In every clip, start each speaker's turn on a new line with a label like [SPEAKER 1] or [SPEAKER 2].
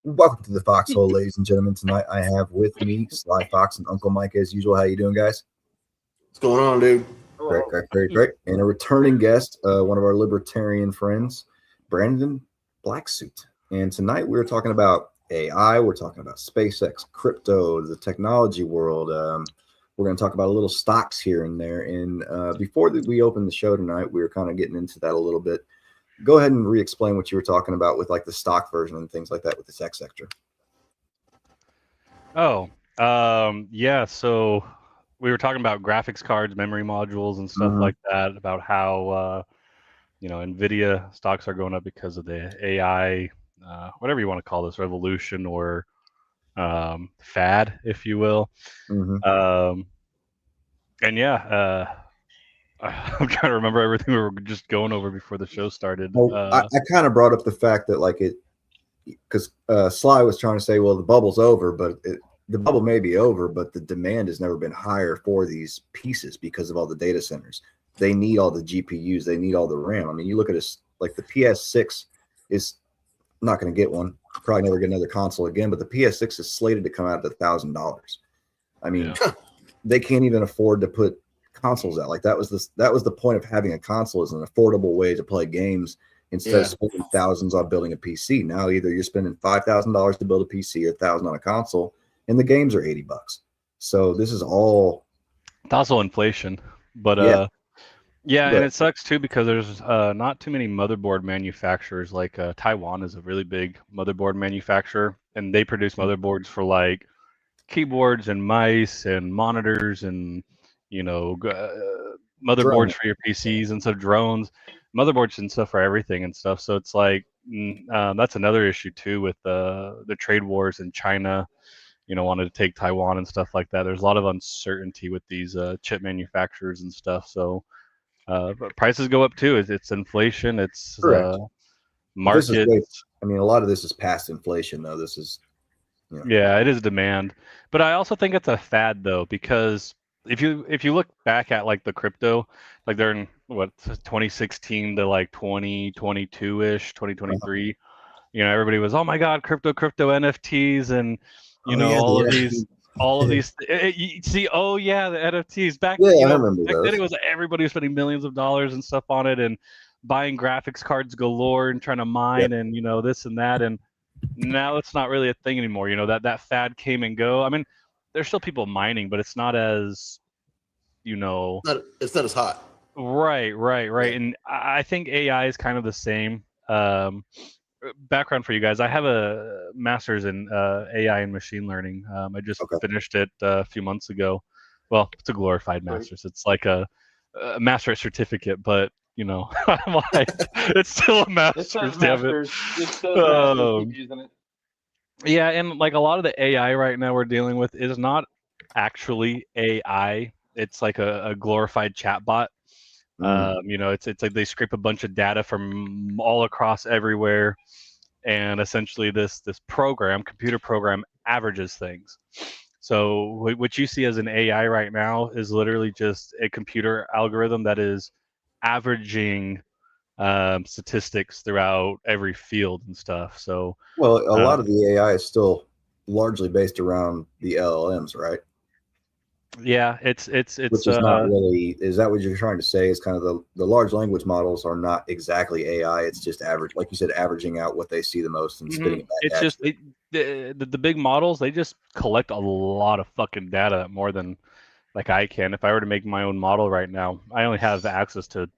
[SPEAKER 1] Welcome to the Foxxhole, ladies and gentlemen. Tonight I have with me Sly Fox and Uncle Mike as usual. How you doing, guys?
[SPEAKER 2] What's going on, dude?
[SPEAKER 1] Great. And a returning guest, one of our libertarian friends, Brandon Blacksuit. And tonight we're talking about AI. We're talking about SpaceX, crypto, the technology world. We're going to talk about a little stocks here and there. And before we open the show tonight, we were kind of getting into that a little bit. Go ahead and re-explain what you were talking about with like the stock version and things like that with the tech sector.
[SPEAKER 3] Yeah. So we were talking about graphics cards, memory modules, and stuff like that. About how NVIDIA stocks are going up because of the AI, whatever you want to call this, revolution or fad, if you will. I'm trying to remember everything we were just going over before the show started.
[SPEAKER 1] Well, I kind of brought up the fact that because Sly was trying to say, well, the bubble's over, but the bubble may be over, but the demand has never been higher for these pieces because of all the data centers. They need all the GPUs. They need all the RAM. I mean, you look at this, like the PS6 is not going to get one. Probably never get another console again, but the PS6 is slated to come out at $1,000. I mean, they can't even afford to put consoles out. Like that was the point of having a console, is an affordable way to play games instead of spending thousands on building a PC. Now either you're spending $5,000 to build a PC or $1,000 on a console, and the games are $80. So this is all.
[SPEAKER 3] It's also inflation, but and it sucks too because there's not too many motherboard manufacturers. Like Taiwan is a really big motherboard manufacturer, and they produce motherboards for like keyboards and mice and monitors and motherboards for your PCs and stuff, drones, motherboards and stuff for everything and stuff. So it's like that's another issue too with the trade wars in China. Wanted to take Taiwan and stuff like that. There's a lot of uncertainty with these chip manufacturers and stuff. So but prices go up too. It's inflation. It's market.
[SPEAKER 1] I mean, a lot of this is past inflation, though. This is,
[SPEAKER 3] yeah, it is demand. But I also think it's a fad though, because if you look back at like the crypto, like they're in 2016 to like 2022-ish, 2023, everybody was, oh my God, crypto NFTs and all of these see, the NFTs back
[SPEAKER 1] I remember
[SPEAKER 3] back
[SPEAKER 1] those.
[SPEAKER 3] then it was everybody was spending millions of dollars and stuff on it and buying graphics cards galore and trying to mine and this and that, and now it's not really a thing anymore. That fad came and go. I mean, there's still people mining, but it's not as,
[SPEAKER 2] it's not as hot.
[SPEAKER 3] Right. And I think AI is kind of the same. Background for you guys: I have a master's in AI and machine learning. I just finished it a few months ago. Well, it's a glorified master's. It's like a master's certificate, but I'm like, it's still a master's. Damn it.
[SPEAKER 4] It's still keep using it.
[SPEAKER 3] Yeah, and like a lot of the AI right now we're dealing with is not actually AI. It's like a glorified chatbot. It's like they scrape a bunch of data from all across everywhere, and essentially this computer program averages things. So what you see as an AI right now is literally just a computer algorithm that is averaging statistics throughout every field and stuff. So
[SPEAKER 1] a lot of the AI is still largely based around the LLMs, right?
[SPEAKER 3] Yeah, it's
[SPEAKER 1] which is not really. Is that what you're trying to say? Is kind of the large language models are not exactly AI. It's just average, like you said, averaging out what they see the most and spitting it back.
[SPEAKER 3] It's just the big models. They just collect a lot of fucking data, more than like I can. If I were to make my own model right now, I only have access to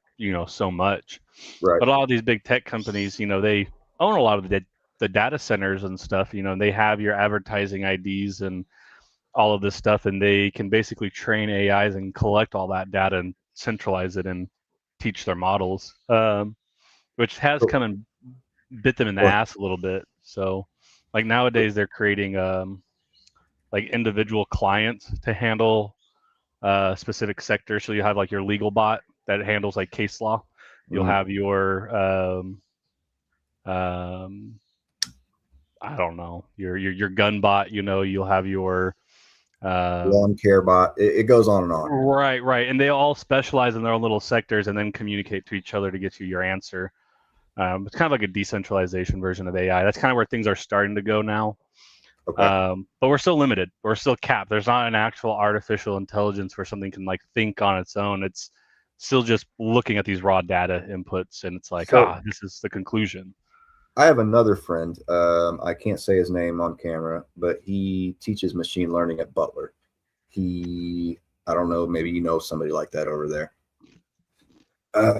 [SPEAKER 3] so much.
[SPEAKER 1] Right.
[SPEAKER 3] But a lot of these big tech companies, they own a lot of the data centers and stuff. They have your advertising IDs and all of this stuff, and they can basically train AIs and collect all that data and centralize it and teach their models, which has kind of bit them in the ass a little bit. So, like nowadays, they're creating like individual clients to handle specific sectors. So you have like your legal bot that handles like case law. You'll have your I don't know, your gun bot. You'll have your
[SPEAKER 1] lawn care bot. It goes on and on.
[SPEAKER 3] Right, and they all specialize in their own little sectors and then communicate to each other to get you your answer. It's kind of like a decentralization version of AI. That's kind of where things are starting to go now.
[SPEAKER 1] Okay.
[SPEAKER 3] But we're still limited. We're still capped. There's not an actual artificial intelligence where something can like think on its own. It's still just looking at these raw data inputs, and it's like, this is the conclusion.
[SPEAKER 1] I have another friend. I can't say his name on camera, but he teaches machine learning at Butler. I don't know, maybe you know somebody like that over there.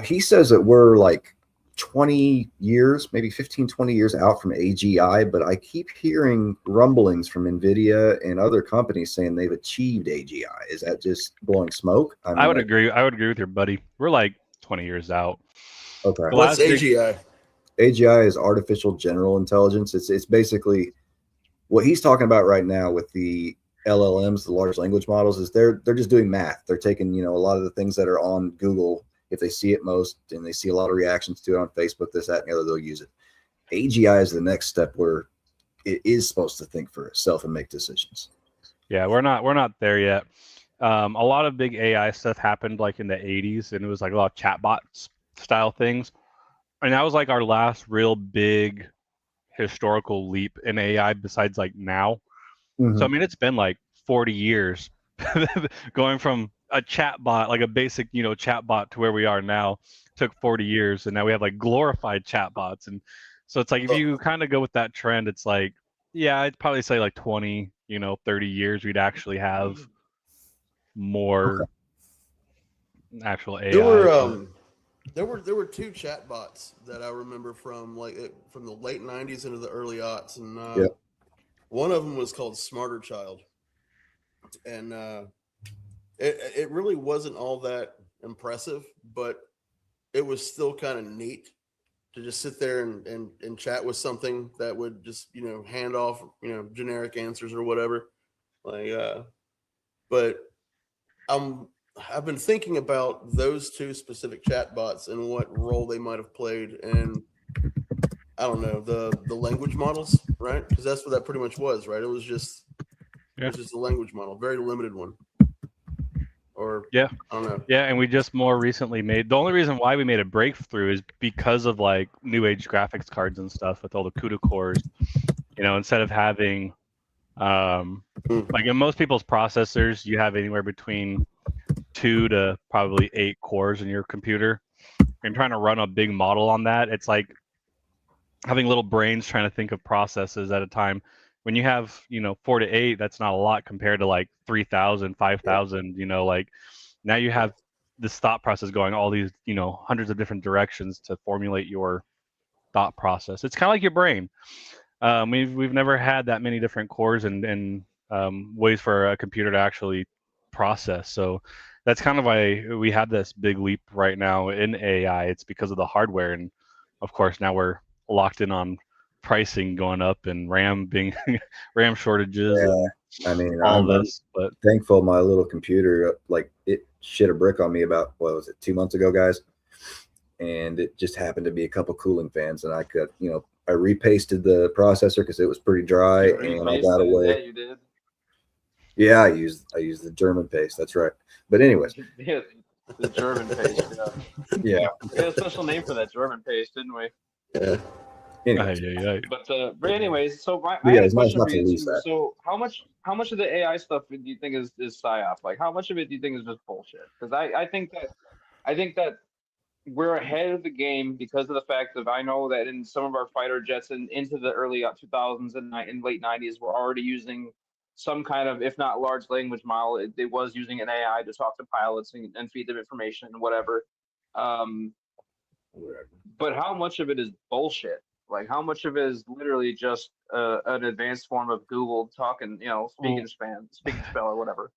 [SPEAKER 1] He says that we're like 20 years, maybe 15, 20 years out from AGI, but I keep hearing rumblings from NVIDIA and other companies saying they've achieved AGI. Is that just blowing smoke? I mean,
[SPEAKER 3] I would agree. I would agree with your buddy. We're like 20 years out.
[SPEAKER 1] Okay.
[SPEAKER 2] What's AGI?
[SPEAKER 1] AGI is artificial general intelligence. It's basically what he's talking about right now with the LLMs, the large language models, is they're just doing math. They're taking, a lot of the things that are on Google. If they see it most and they see a lot of reactions to it on Facebook, this, that, and the other, they'll use it. AGI is the next step where it is supposed to think for itself and make decisions.
[SPEAKER 3] Yeah, we're not there yet. A lot of big AI stuff happened like in the 80s, and it was like a lot of chatbot style things. And that was like our last real big historical leap in AI besides like now.
[SPEAKER 1] Mm-hmm.
[SPEAKER 3] So I mean, it's been like 40 years going from a chatbot, like a basic, chatbot, to where we are now. Took 40 years, and now we have like glorified chatbots. And so it's like if you kind of go with that trend, it's like, yeah, I'd probably say like 20, 30 years we'd actually have more actual AI.
[SPEAKER 2] There were two chatbots that I remember from from the late 90s into the early aughts, and one of them was called Smarter Child, and it really wasn't all that impressive, but it was still kind of neat to just sit there and chat with something that would just hand off generic answers or whatever, but I've been thinking about those two specific chatbots and what role they might have played in, I don't know, the language models, right? Because that's what that pretty much was, right? It was just a language model, very limited one. Or I don't know.
[SPEAKER 3] Yeah, and we just more recently made, the only reason why we made a breakthrough is because of like new age graphics cards and stuff with all the CUDA cores. Instead of having like in most people's processors, you have anywhere between 2 to probably 8 cores in your computer, and trying to run a big model on that, it's like having little brains trying to think of processes at a time. When you have 4 to 8, that's not a lot compared to like 3,000, 5,000. Like now you have this thought process going all these hundreds of different directions to formulate your thought process. It's kind of like your brain. We've never had that many different cores and ways for a computer to actually process. So that's kind of why we have this big leap right now in AI. It's because of the hardware, and of course now we're locked in on pricing going up and RAM shortages.
[SPEAKER 1] Yeah, I mean,
[SPEAKER 3] all this. But
[SPEAKER 1] thankful my little computer, like, it shit a brick on me about, what was it, 2 months ago, guys? And it just happened to be a couple cooling fans, and I could, I repasted the processor because it was pretty dry, and I got away.
[SPEAKER 4] Yeah, you did.
[SPEAKER 1] Yeah, I used the German paste. That's right. But anyways,
[SPEAKER 4] Yeah, the German paste.
[SPEAKER 1] Yeah.
[SPEAKER 4] We had a special name for that German paste, didn't we?
[SPEAKER 2] Yeah.
[SPEAKER 1] Anyways.
[SPEAKER 4] But anyways, so I
[SPEAKER 1] Yeah,
[SPEAKER 4] had a
[SPEAKER 1] it's nice
[SPEAKER 4] question
[SPEAKER 1] not
[SPEAKER 4] for
[SPEAKER 1] to
[SPEAKER 4] you
[SPEAKER 1] lose
[SPEAKER 4] too.
[SPEAKER 1] that.
[SPEAKER 4] So how much of the AI stuff do you think is psyop? Like how much of it do you think is just bullshit? Because I think that we're ahead of the game because of the fact that I know that in some of our fighter jets and into the early 2000s and late 90s, we're already using some kind of, if not large language model, it was using an AI to talk to pilots and feed them information and whatever. But how much of it is bullshit? Like, how much of it is literally just an advanced form of Google talking, speaking spell or whatever?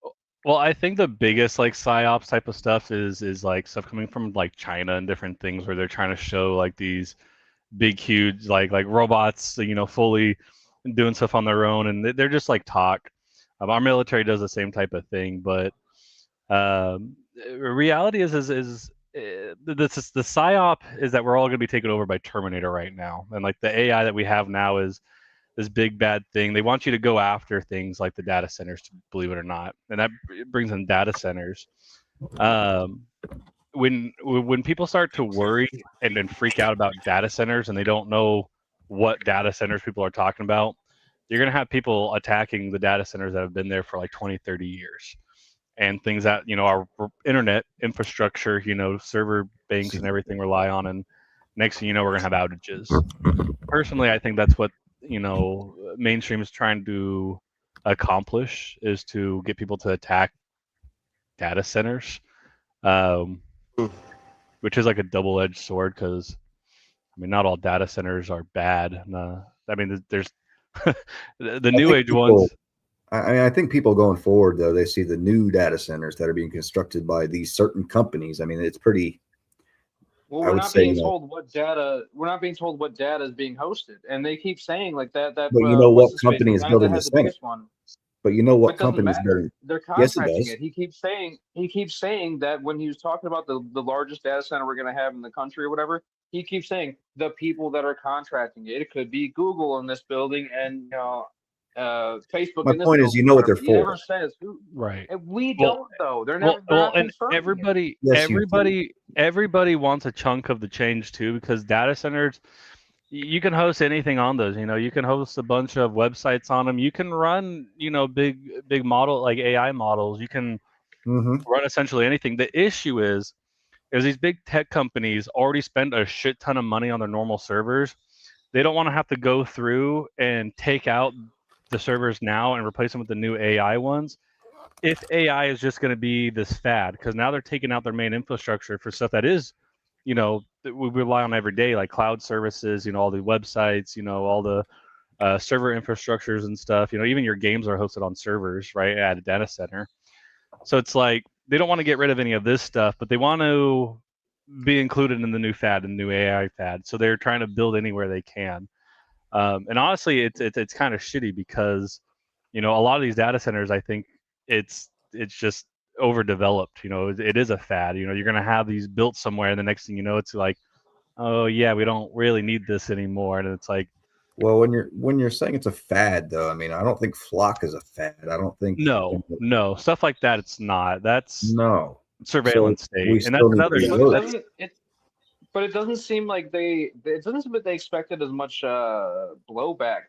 [SPEAKER 3] Well, I think the biggest like psyops type of stuff is like stuff coming from like China and different things where they're trying to show like these big, huge like robots, fully doing stuff on their own, and they're just like talk. Our military does the same type of thing, but reality is the psyop is that we're all going to be taken over by Terminator right now, and like the AI that we have now is this big bad thing. They want you to go after things like the data centers, believe it or not, and that brings in data centers. When people start to worry and then freak out about data centers and they don't know what data centers people are talking about, you're going to have people attacking the data centers that have been there for like 20, 30 years. And things that, our internet infrastructure, server banks and everything rely on. And next thing you know, we're going to have outages. Personally, I think that's what, mainstream is trying to accomplish, is to get people to attack data centers. Which is like a double-edged sword, because not all data centers are bad. There's the new age ones.
[SPEAKER 1] I think people going forward, though, they see the new data centers that are being constructed by these certain companies. It's pretty.
[SPEAKER 4] Well, we're not being told what data. We're not being told what data is being hosted, and they keep saying like that. But
[SPEAKER 1] what company is building the biggest
[SPEAKER 4] one?
[SPEAKER 1] But what company is building?
[SPEAKER 4] They're contracting it. He keeps saying that when he was talking about the largest data center we're going to have in the country or whatever. He keeps saying the people that are contracting it. It could be Google in this building and Facebook.
[SPEAKER 1] My point is, what they're for. He
[SPEAKER 4] never says who.
[SPEAKER 3] Right.
[SPEAKER 4] And we don't though. They're never.
[SPEAKER 3] And everybody wants a chunk of the change too, because data centers. You can host anything on those. You can host a bunch of websites on them. You can run, big model like AI models. You can run essentially anything. The issue is these big tech companies already spend a shit ton of money on their normal servers. They don't want to have to go through and take out the servers now and replace them with the new AI ones. If AI is just going to be this fad, because now they're taking out their main infrastructure for stuff that is, that we rely on every day, like cloud services, all the websites, all the server infrastructures and stuff. Even your games are hosted on servers, right, at a data center. So it's like they don't want to get rid of any of this stuff, but they want to be included in the new fad, and new AI fad. So they're trying to build anywhere they can. And honestly, it's kind of shitty, because a lot of these data centers, I think it's just overdeveloped. It is a fad. You're going to have these built somewhere, and the next thing you know, it's like, oh yeah, we don't really need this anymore. And it's like,
[SPEAKER 1] well, when you're saying it's a fad, though, I don't think Flock is a fad. I don't think
[SPEAKER 3] no stuff like that. It's not. That's surveillance state, and
[SPEAKER 1] that's
[SPEAKER 3] another.
[SPEAKER 4] But it doesn't seem like they expected as much blowback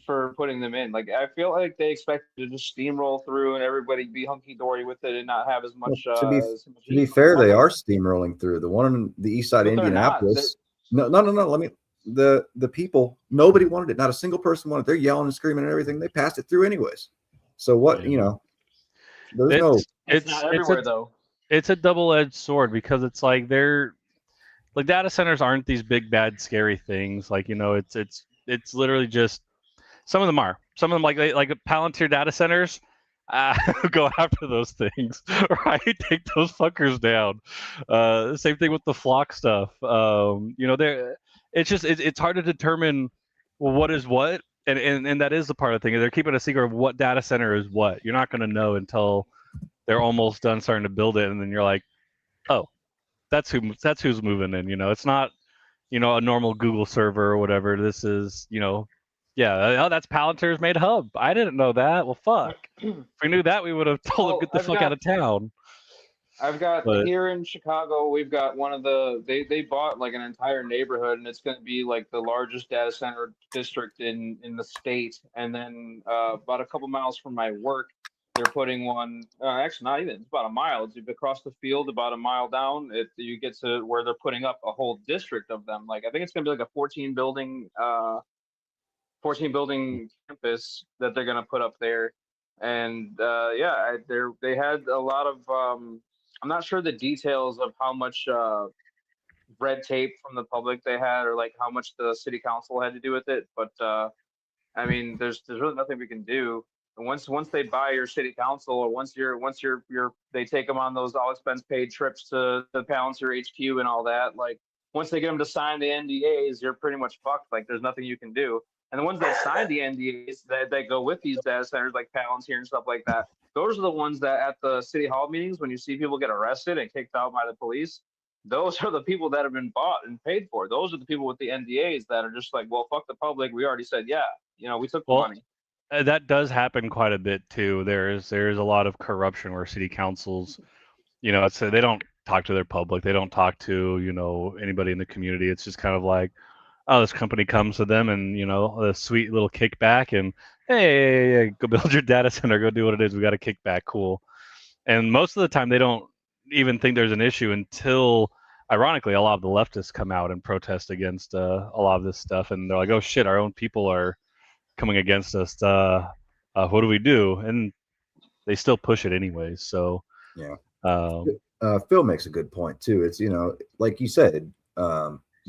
[SPEAKER 4] for putting them in. Like, I feel like they expected to just steamroll through and everybody be hunky dory with it and not have as much.
[SPEAKER 1] To be fair, they are steamrolling through. The one on the east side of Indianapolis. No. The people, nobody wanted it. Not a single person wanted it. They're yelling and screaming and everything. They passed it through anyways. So what,
[SPEAKER 4] it's not everywhere though.
[SPEAKER 3] It's a double-edged sword, because it's like they're like, data centers aren't these big bad scary things. Like, it's literally just, some of them like Palantir data centers. Go after those things, right? Take those fuckers down. Same thing with the Flock stuff. It's hard to determine what is what, and that is the part of the thing. They're keeping a secret of what data center is what. You're not going to know until they're almost done starting to build it, and then you're like, oh, that's who's moving in. It's not, a normal Google server or whatever. This is, that's Palantir's made hub. I didn't know that. Well, fuck. If we knew that, we would have told them, get the fuck out of town.
[SPEAKER 4] I've got here in Chicago, we've got one of they bought like an entire neighborhood, and it's going to be like the largest data center district in the state. And then about a couple miles from my work, they're putting one. Actually, not even. It's about a mile. It's across the field, about a mile down. You get to where they're putting up a whole district of them. Like, I think it's going to be like a 14 building campus that they're going to put up there. And they had a lot of. I'm not sure the details of how much red tape from the public they had, or like how much the city council had to do with it. But I mean, there's really nothing we can do. And once they buy your city council, or once they take them on those all expense paid trips to the Palantir HQ and all that. Like once they get them to sign the NDAs, you're pretty much fucked. Like there's nothing you can do. And the ones that sign the NDAs that go with these data centers, like Palantir and stuff like that, those are the ones that at the city hall meetings, when you see people get arrested and kicked out by the police, those are the people that have been bought and paid for. Those are the people with the NDAs that are just like, well, fuck the public. We already said, yeah, we took the money.
[SPEAKER 3] That does happen quite a bit too. There's a lot of corruption where city councils, it's they don't talk to their public. They don't talk to anybody in the community. It's just kind of like, oh, this company comes to them and a sweet little kickback and hey, go build your data center, go do what it is. We got a kickback, cool. And most of the time they don't even think there's an issue until, ironically, a lot of the leftists come out and protest against a lot of this stuff, and they're like, oh shit, our own people are coming against us. What do we do? And they still push it anyways. So
[SPEAKER 1] yeah. Phil makes a good point too. It's like you said,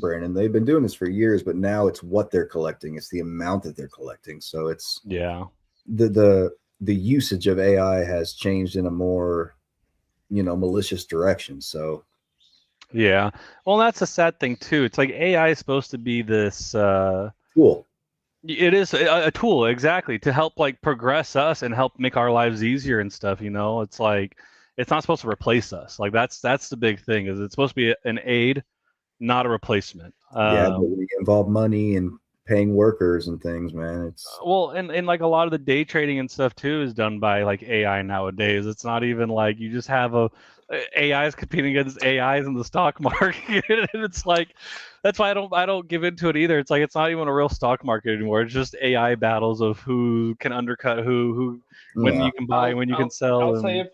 [SPEAKER 1] Brandon, they've been doing this for years, but now it's what they're collecting. It's the amount that they're collecting. So it's the usage of AI has changed in a more malicious direction. So
[SPEAKER 3] yeah, well, that's a sad thing too. It's like AI is supposed to be this
[SPEAKER 1] tool.
[SPEAKER 3] It is a tool, exactly, to help like progress us and help make our lives easier and stuff. It's like it's not supposed to replace us. Like that's the big thing, is it's supposed to be an aid, not a replacement.
[SPEAKER 1] Yeah, but when you involve money and paying workers and things, man, it's
[SPEAKER 3] and like a lot of the day trading and stuff too is done by like AI nowadays. It's not even like you just have AIs competing against AIs in the stock market. And it's like that's why I don't give into it either. It's like it's not even a real stock market anymore. It's just AI battles of who can undercut who when you can buy, when you can sell.
[SPEAKER 4] I'll tell you,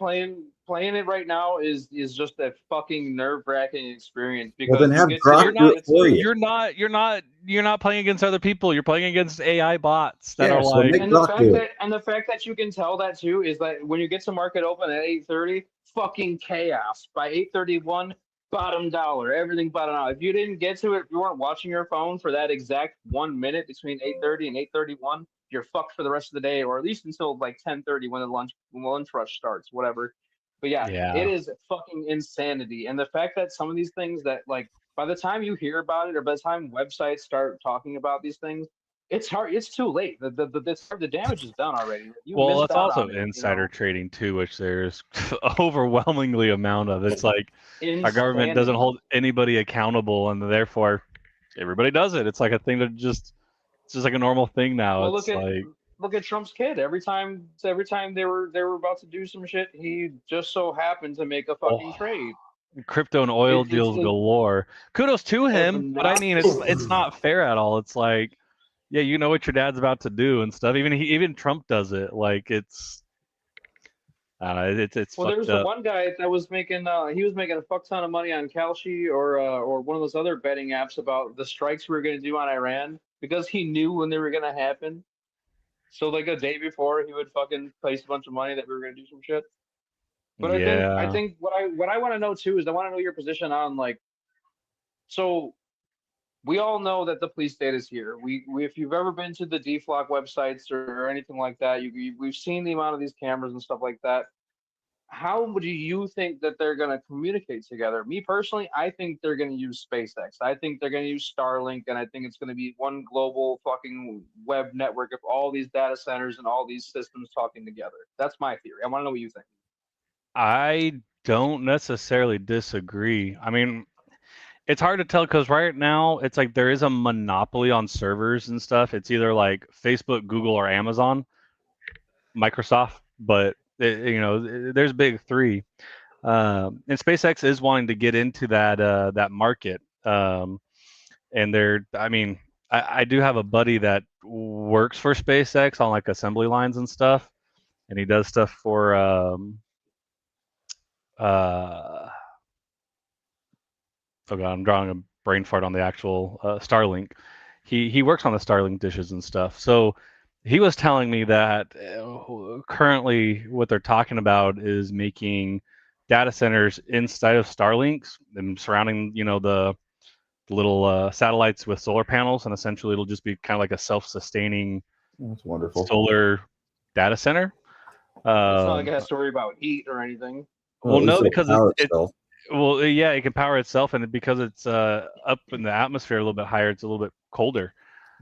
[SPEAKER 4] playing it right now is just a fucking nerve-wracking experience, because
[SPEAKER 1] then have Grok do it for you.
[SPEAKER 3] You're not playing against other people. You're playing against AI bots that are
[SPEAKER 1] so
[SPEAKER 3] like.
[SPEAKER 4] And the fact that you can tell that too is that when you get to market open at 8:30, fucking chaos. By 8:31, bottom dollar, everything bottom out. If you didn't get to it, if you weren't watching your phone for that exact 1 minute between 8:30 and 8:31, you're fucked for the rest of the day, or at least until like 10:30 when the lunch rush starts, whatever. But yeah, it is fucking insanity. And the fact that some of these things that, like, by the time you hear about it, or by the time websites start talking about these things, it's hard. It's too late. The damage is done already.
[SPEAKER 3] Well, it's also insider trading too, which there's overwhelmingly amount of. It's like our government doesn't hold anybody accountable, and therefore everybody does it. It's like a thing that it's just like a normal thing now.
[SPEAKER 4] Well,
[SPEAKER 3] it's
[SPEAKER 4] look at Trump's kid. Every time they were about to do some shit, he just so happened to make a fucking trade.
[SPEAKER 3] Crypto and oil deals galore. Kudos to him, but I mean, it's not fair at all. It's like, yeah, you know what your dad's about to do and stuff. Even Trump does it. Like it's
[SPEAKER 4] well, there was the one guy that was making he was making a fuck ton of money on Kalshi or one of those other betting apps about the strikes we were going to do on Iran, because he knew when they were going to happen. So like a day before, he would fucking place a bunch of money that we were going to do some shit. But I think what I want to know too is I want to know your position on, like, so we all know that the police state is here. We if you've ever been to the DFLOC websites or anything like that, we've seen the amount of these cameras and stuff like that. How do you think that they're going to communicate together? Me personally, I think they're going to use SpaceX. I think they're going to use Starlink, and I think it's going to be one global fucking web network of all these data centers and all these systems talking together. That's my theory. I want to know what you think.
[SPEAKER 3] I don't necessarily disagree. I mean, it's hard to tell because right now it's like there is a monopoly on servers and stuff. It's either like Facebook, Google, or Amazon, Microsoft, but there's big three. And SpaceX is wanting to get into that market. And I do have a buddy that works for SpaceX on like assembly lines and stuff, and he does stuff for oh god, I'm drawing a brain fart on the actual Starlink. He works on the Starlink dishes and stuff. So he was telling me that currently what they're talking about is making data centers inside of Starlinks and surrounding, little satellites with solar panels, and essentially it'll just be kind of like a self-sustaining
[SPEAKER 1] That's wonderful.
[SPEAKER 3] solar data center.
[SPEAKER 4] It's not like it has to worry about heat or anything.
[SPEAKER 3] Well, no, because
[SPEAKER 1] itself.
[SPEAKER 3] Well, yeah, it can power itself, and because it's up in the atmosphere a little bit higher, it's a little bit colder.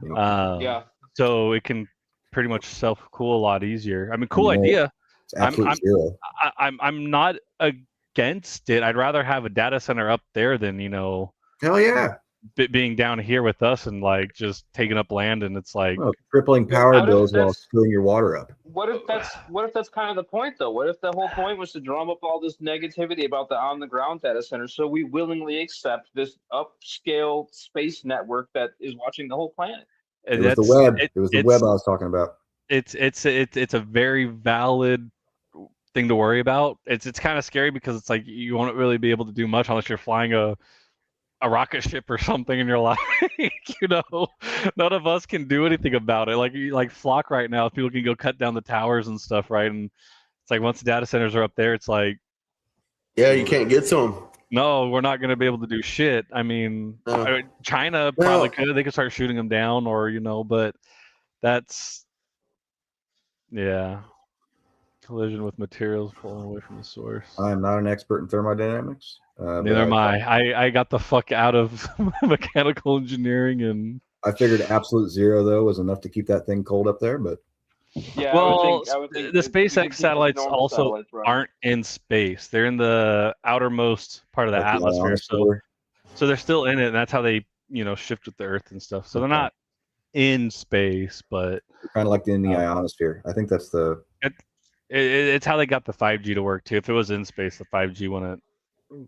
[SPEAKER 4] Yeah.
[SPEAKER 3] So it can pretty much self-cool a lot easier. I mean, cool idea.
[SPEAKER 1] It's absolute zero.
[SPEAKER 3] I'm not against it. I'd rather have a data center up there than
[SPEAKER 1] Hell yeah.
[SPEAKER 3] being down here with us and like just taking up land, and it's like
[SPEAKER 1] tripling power bills while screwing your water up.
[SPEAKER 4] What if that's kind of the point though? What if the whole point was to drum up all this negativity about the on the ground data center, so we willingly accept this upscale space network that is watching the whole planet?
[SPEAKER 1] It was the web. It was the web I was talking about.
[SPEAKER 3] It's a very valid thing to worry about. It's kind of scary because it's like you won't really be able to do much unless you're flying a rocket ship or something in your life. None of us can do anything about it. Like Flock right now, people can go cut down the towers and stuff, right? And it's like once the data centers are up there, it's like,
[SPEAKER 2] yeah, you can't get to them.
[SPEAKER 3] No, we're not going to be able to do shit. I mean, China probably could. They could start shooting them down, or but that's collision with materials pulling away from the source.
[SPEAKER 1] I am not an expert in thermodynamics.
[SPEAKER 3] Neither am I. I got the fuck out of mechanical engineering, and
[SPEAKER 1] I figured absolute zero though was enough to keep that thing cold up there. But
[SPEAKER 4] yeah,
[SPEAKER 3] well, I would think the SpaceX satellites also aren't in space. They're in the outermost part of the atmosphere, so they're still in it, and that's how they shift with the Earth and stuff. So they're not in space, but
[SPEAKER 1] kind of like in the ionosphere. I think that's the.
[SPEAKER 3] It's how they got the 5G to work too. If it was in space, the 5G wouldn't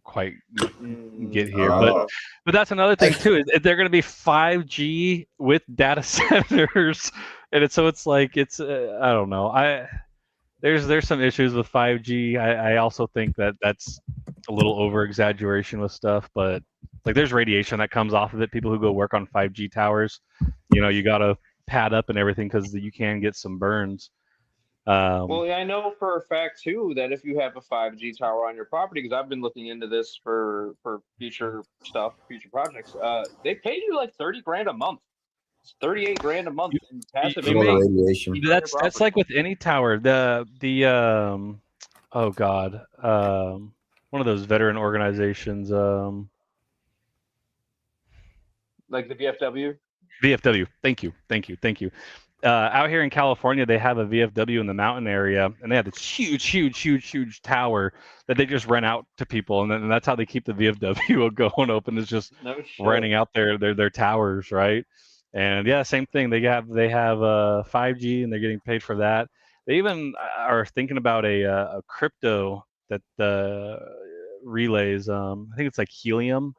[SPEAKER 3] quite get here. But that's another thing too. Is they're going to be 5G with data centers, and it's like I don't know. There's some issues with 5G. I also think that's a little over exaggeration with stuff, but like there's radiation that comes off of it. People who go work on 5G towers, you got to pad up and everything because you can get some burns.
[SPEAKER 4] Well, I know for a fact too that if you have a 5G tower on your property, because I've been looking into this for future projects, they pay you like $30,000 a month. It's $38,000 a month in passive
[SPEAKER 1] radiation.
[SPEAKER 3] That's like with any tower. One of those veteran organizations,
[SPEAKER 4] like the VFW.
[SPEAKER 3] VFW. Thank you. Out here in California, they have a VFW in the mountain area, and they have this huge tower that they just rent out to people, and that's how they keep the VFW going open, is just renting out their towers, right? And yeah, same thing. They have 5G, and they're getting paid for that. They even are thinking about a crypto that relays. I think it's like helium.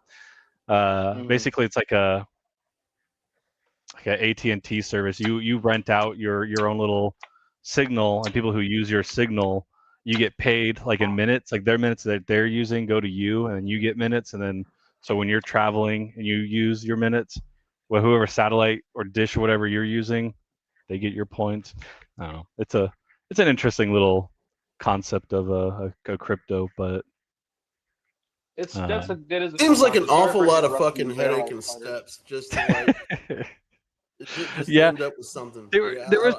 [SPEAKER 3] Basically, it's like an AT&T service. You rent out your own little signal, and people who use your signal, you get paid like in minutes. Like their minutes that they're using go to you, and you get minutes. And then so when you're traveling and you use your minutes, well, whoever satellite or dish or whatever you're using, they get your points. I don't know. It's an interesting little concept of a crypto, but
[SPEAKER 2] seems like an awful lot of fucking headache and steps just to like. Just end up with something.
[SPEAKER 3] There was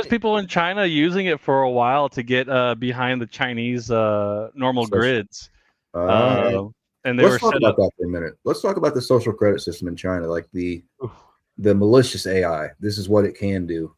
[SPEAKER 3] people in China using it for a while to get behind the Chinese normal grids. And
[SPEAKER 1] let's talk about that for a minute. Let's talk about the social credit system in China, like the malicious AI. This is what it can do.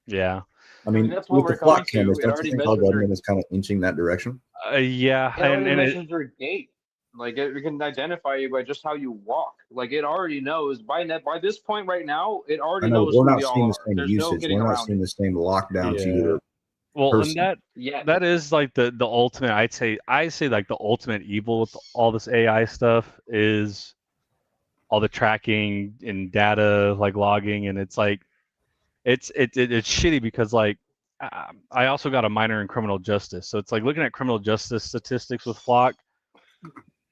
[SPEAKER 3] Yeah.
[SPEAKER 1] I mean, that's what with the Flock cameras, don't you think our government is kind of inching that direction?
[SPEAKER 3] Yeah.
[SPEAKER 4] And it measures your gait. Like it can identify you by just how you walk. Like it already knows by this point right now. It already knows.
[SPEAKER 1] We're not seeing the same usage. We're not seeing the same lockdown to your.
[SPEAKER 3] Well, and that is like the ultimate. I say like the ultimate evil with all this AI stuff is all the tracking and data, like logging, and it's like it's shitty because like I also got a minor in criminal justice, so it's like looking at criminal justice statistics with Flock.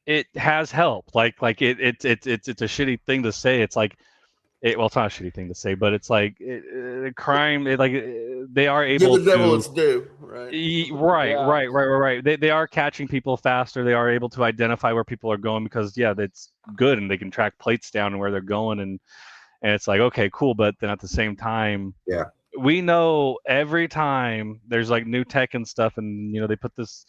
[SPEAKER 3] It has helped. Like it's a shitty thing to say. It's like well, it's not a shitty thing to say, but it's like crime. They are
[SPEAKER 2] Give
[SPEAKER 3] able
[SPEAKER 2] the devil
[SPEAKER 3] to.
[SPEAKER 2] its due, right?
[SPEAKER 3] Right. They are catching people faster. They are able to identify where people are going because that's good, and they can track plates down and where they're going, and it's like, okay, cool. But then at the same time,
[SPEAKER 1] Yeah.
[SPEAKER 3] we know every time there's like new tech and stuff, and they put this,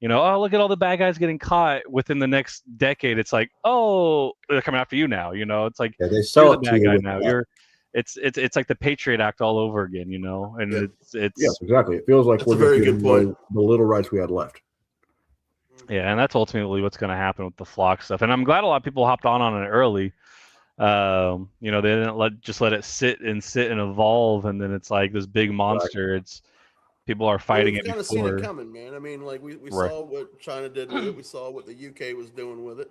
[SPEAKER 3] oh, look at all the bad guys getting caught within the next decade. It's like, oh, they're coming after you now. It's like
[SPEAKER 1] They
[SPEAKER 3] you're
[SPEAKER 1] sell
[SPEAKER 3] the
[SPEAKER 1] it to
[SPEAKER 3] bad
[SPEAKER 1] you
[SPEAKER 3] guy
[SPEAKER 1] with
[SPEAKER 3] now.
[SPEAKER 1] that.
[SPEAKER 3] It's like the Patriot Act all over again. And
[SPEAKER 2] Yep.
[SPEAKER 3] it's
[SPEAKER 1] Yes, exactly. It feels like
[SPEAKER 2] That's a
[SPEAKER 1] we're
[SPEAKER 2] very
[SPEAKER 1] just
[SPEAKER 2] good
[SPEAKER 1] getting
[SPEAKER 2] point.
[SPEAKER 1] the little rights we had left.
[SPEAKER 3] Yeah, and that's ultimately what's going to happen with the flock stuff. And I'm glad a lot of people hopped on it early. They didn't let it sit and evolve, and then it's like this big monster. It's people are fighting
[SPEAKER 2] We've
[SPEAKER 3] it
[SPEAKER 2] kind of seen it
[SPEAKER 3] before.
[SPEAKER 2] coming, man. I mean, like we
[SPEAKER 3] Right.
[SPEAKER 2] saw what China did with it. We saw what the UK was doing with it,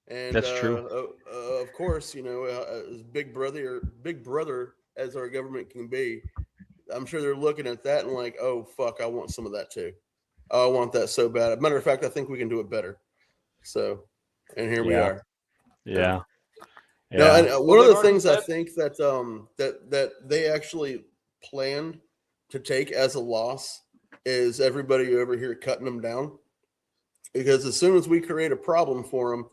[SPEAKER 2] and
[SPEAKER 3] That's true.
[SPEAKER 2] of course, as big brother as our government can be, I'm sure they're looking at that and like, oh fuck, I want some of that too. Oh, I want that so bad. Matter of fact, I think we can do it better. So, and here we are.
[SPEAKER 3] Yeah.
[SPEAKER 2] No, and one of
[SPEAKER 4] they've
[SPEAKER 2] the
[SPEAKER 4] already
[SPEAKER 2] things I
[SPEAKER 4] said-
[SPEAKER 2] think that they actually planned to take as a loss is everybody over here cutting them down, because as soon as we create a problem for them,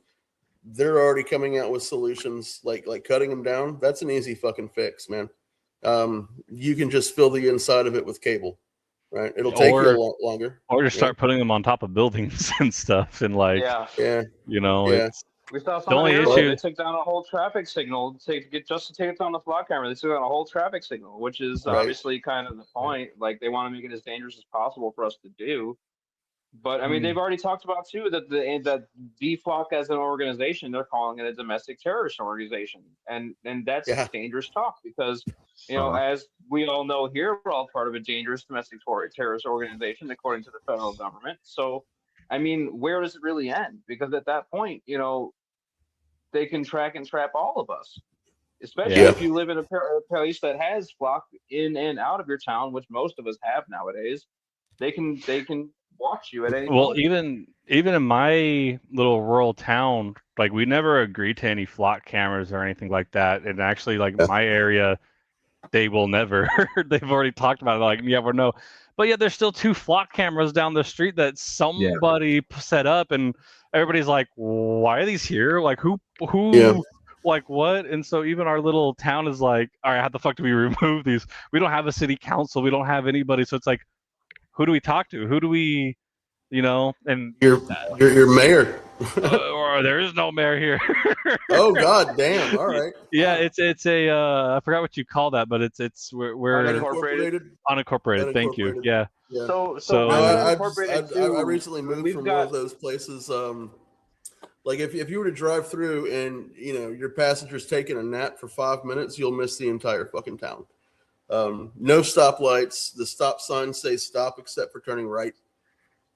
[SPEAKER 2] they're already coming out with solutions like cutting them down. That's an easy fucking fix, man. You can just fill the inside of it with cable, right? It'll take you a lot longer,
[SPEAKER 3] or just start putting them on top of buildings and stuff, and like,
[SPEAKER 2] yeah.
[SPEAKER 3] It's
[SPEAKER 4] We saw
[SPEAKER 3] the only
[SPEAKER 4] something
[SPEAKER 3] issue.
[SPEAKER 4] They took down a whole traffic signal to take it on the flock camera. They took down a whole traffic signal, which is obviously kind of the point. Like they want to make it as dangerous as possible for us to do. But I mean, they've already talked about too that that DFLOC as an organization, they're calling it a domestic terrorist organization, and that's dangerous talk because as we all know here, we're all part of a dangerous domestic terrorist organization according to the federal government. So, I mean, where does it really end? Because at that point, they can track and trap all of us, especially if you live in a place that has flock in and out of your town, which most of us have nowadays. They can watch you at any
[SPEAKER 3] Well,
[SPEAKER 4] moment.
[SPEAKER 3] even in my little rural town, like we never agreed to any flock cameras or anything like that. And actually, like my area, they will never. They've already talked about it. Like, we're no. But yet there's still 2 flock cameras down the street that somebody set up, and everybody's like, why are these here? Like who like what? And so even our little town is like, all right, how the fuck do we remove these? We don't have a city council. We don't have anybody. So it's like, who do we talk to? Who do we, and
[SPEAKER 2] your mayor.
[SPEAKER 3] or there is no mayor here.
[SPEAKER 2] Oh god damn! All right.
[SPEAKER 3] Yeah, it's a I forgot what you call that, but we're unincorporated. Thank you. Yeah.
[SPEAKER 2] So
[SPEAKER 4] unincorporated
[SPEAKER 2] I recently moved from one of those places. Like if you were to drive through and your passenger's taking a nap for 5 minutes, you'll miss the entire fucking town. No stoplights. The stop signs say stop except for turning right.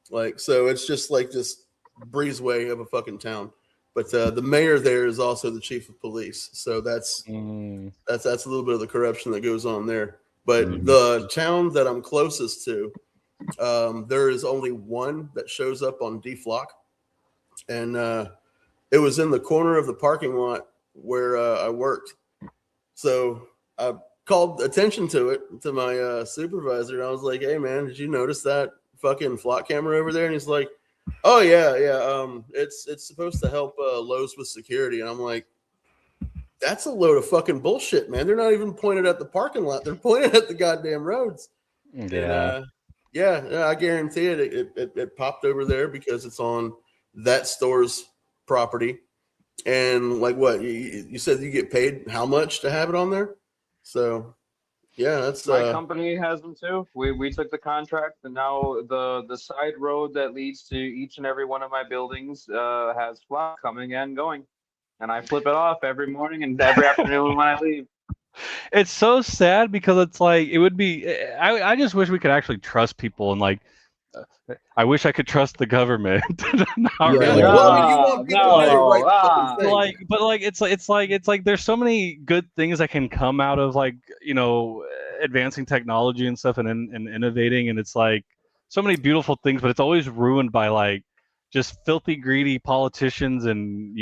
[SPEAKER 2] Like, so it's just like this breezeway of a fucking town. But the mayor there is also the chief of police. So that's a little bit of the corruption that goes on there. But the town that I'm closest to, there is only one that shows up on DFLOC. And it was in the corner of the parking lot where I worked. So I called attention to it to my supervisor, and I was like, hey man, did you notice that fucking flock camera over there? And he's like, oh yeah. It's supposed to help Lowe's with security. And I'm like, that's a load of fucking bullshit, man. They're not even pointed at the parking lot, they're pointed at the goddamn roads. And I guarantee it popped over there because it's on that store's property. And like, what you said, you get paid how much to have it on there? So, yeah, that's
[SPEAKER 4] my company has them too. We took the contract, and now the side road that leads to each and every one of my buildings has flock coming and going, and I flip it off every morning and every afternoon when I leave.
[SPEAKER 3] It's so sad because it's like it would be. I just wish we could actually trust people, and like I wish I could trust the government. Not really.
[SPEAKER 2] Well, I mean, you want people to do the right fucking thing.
[SPEAKER 3] It's like there's so many good things that can come out of like advancing technology and stuff and innovating, and it's like so many beautiful things, but it's always ruined by like just filthy, greedy politicians and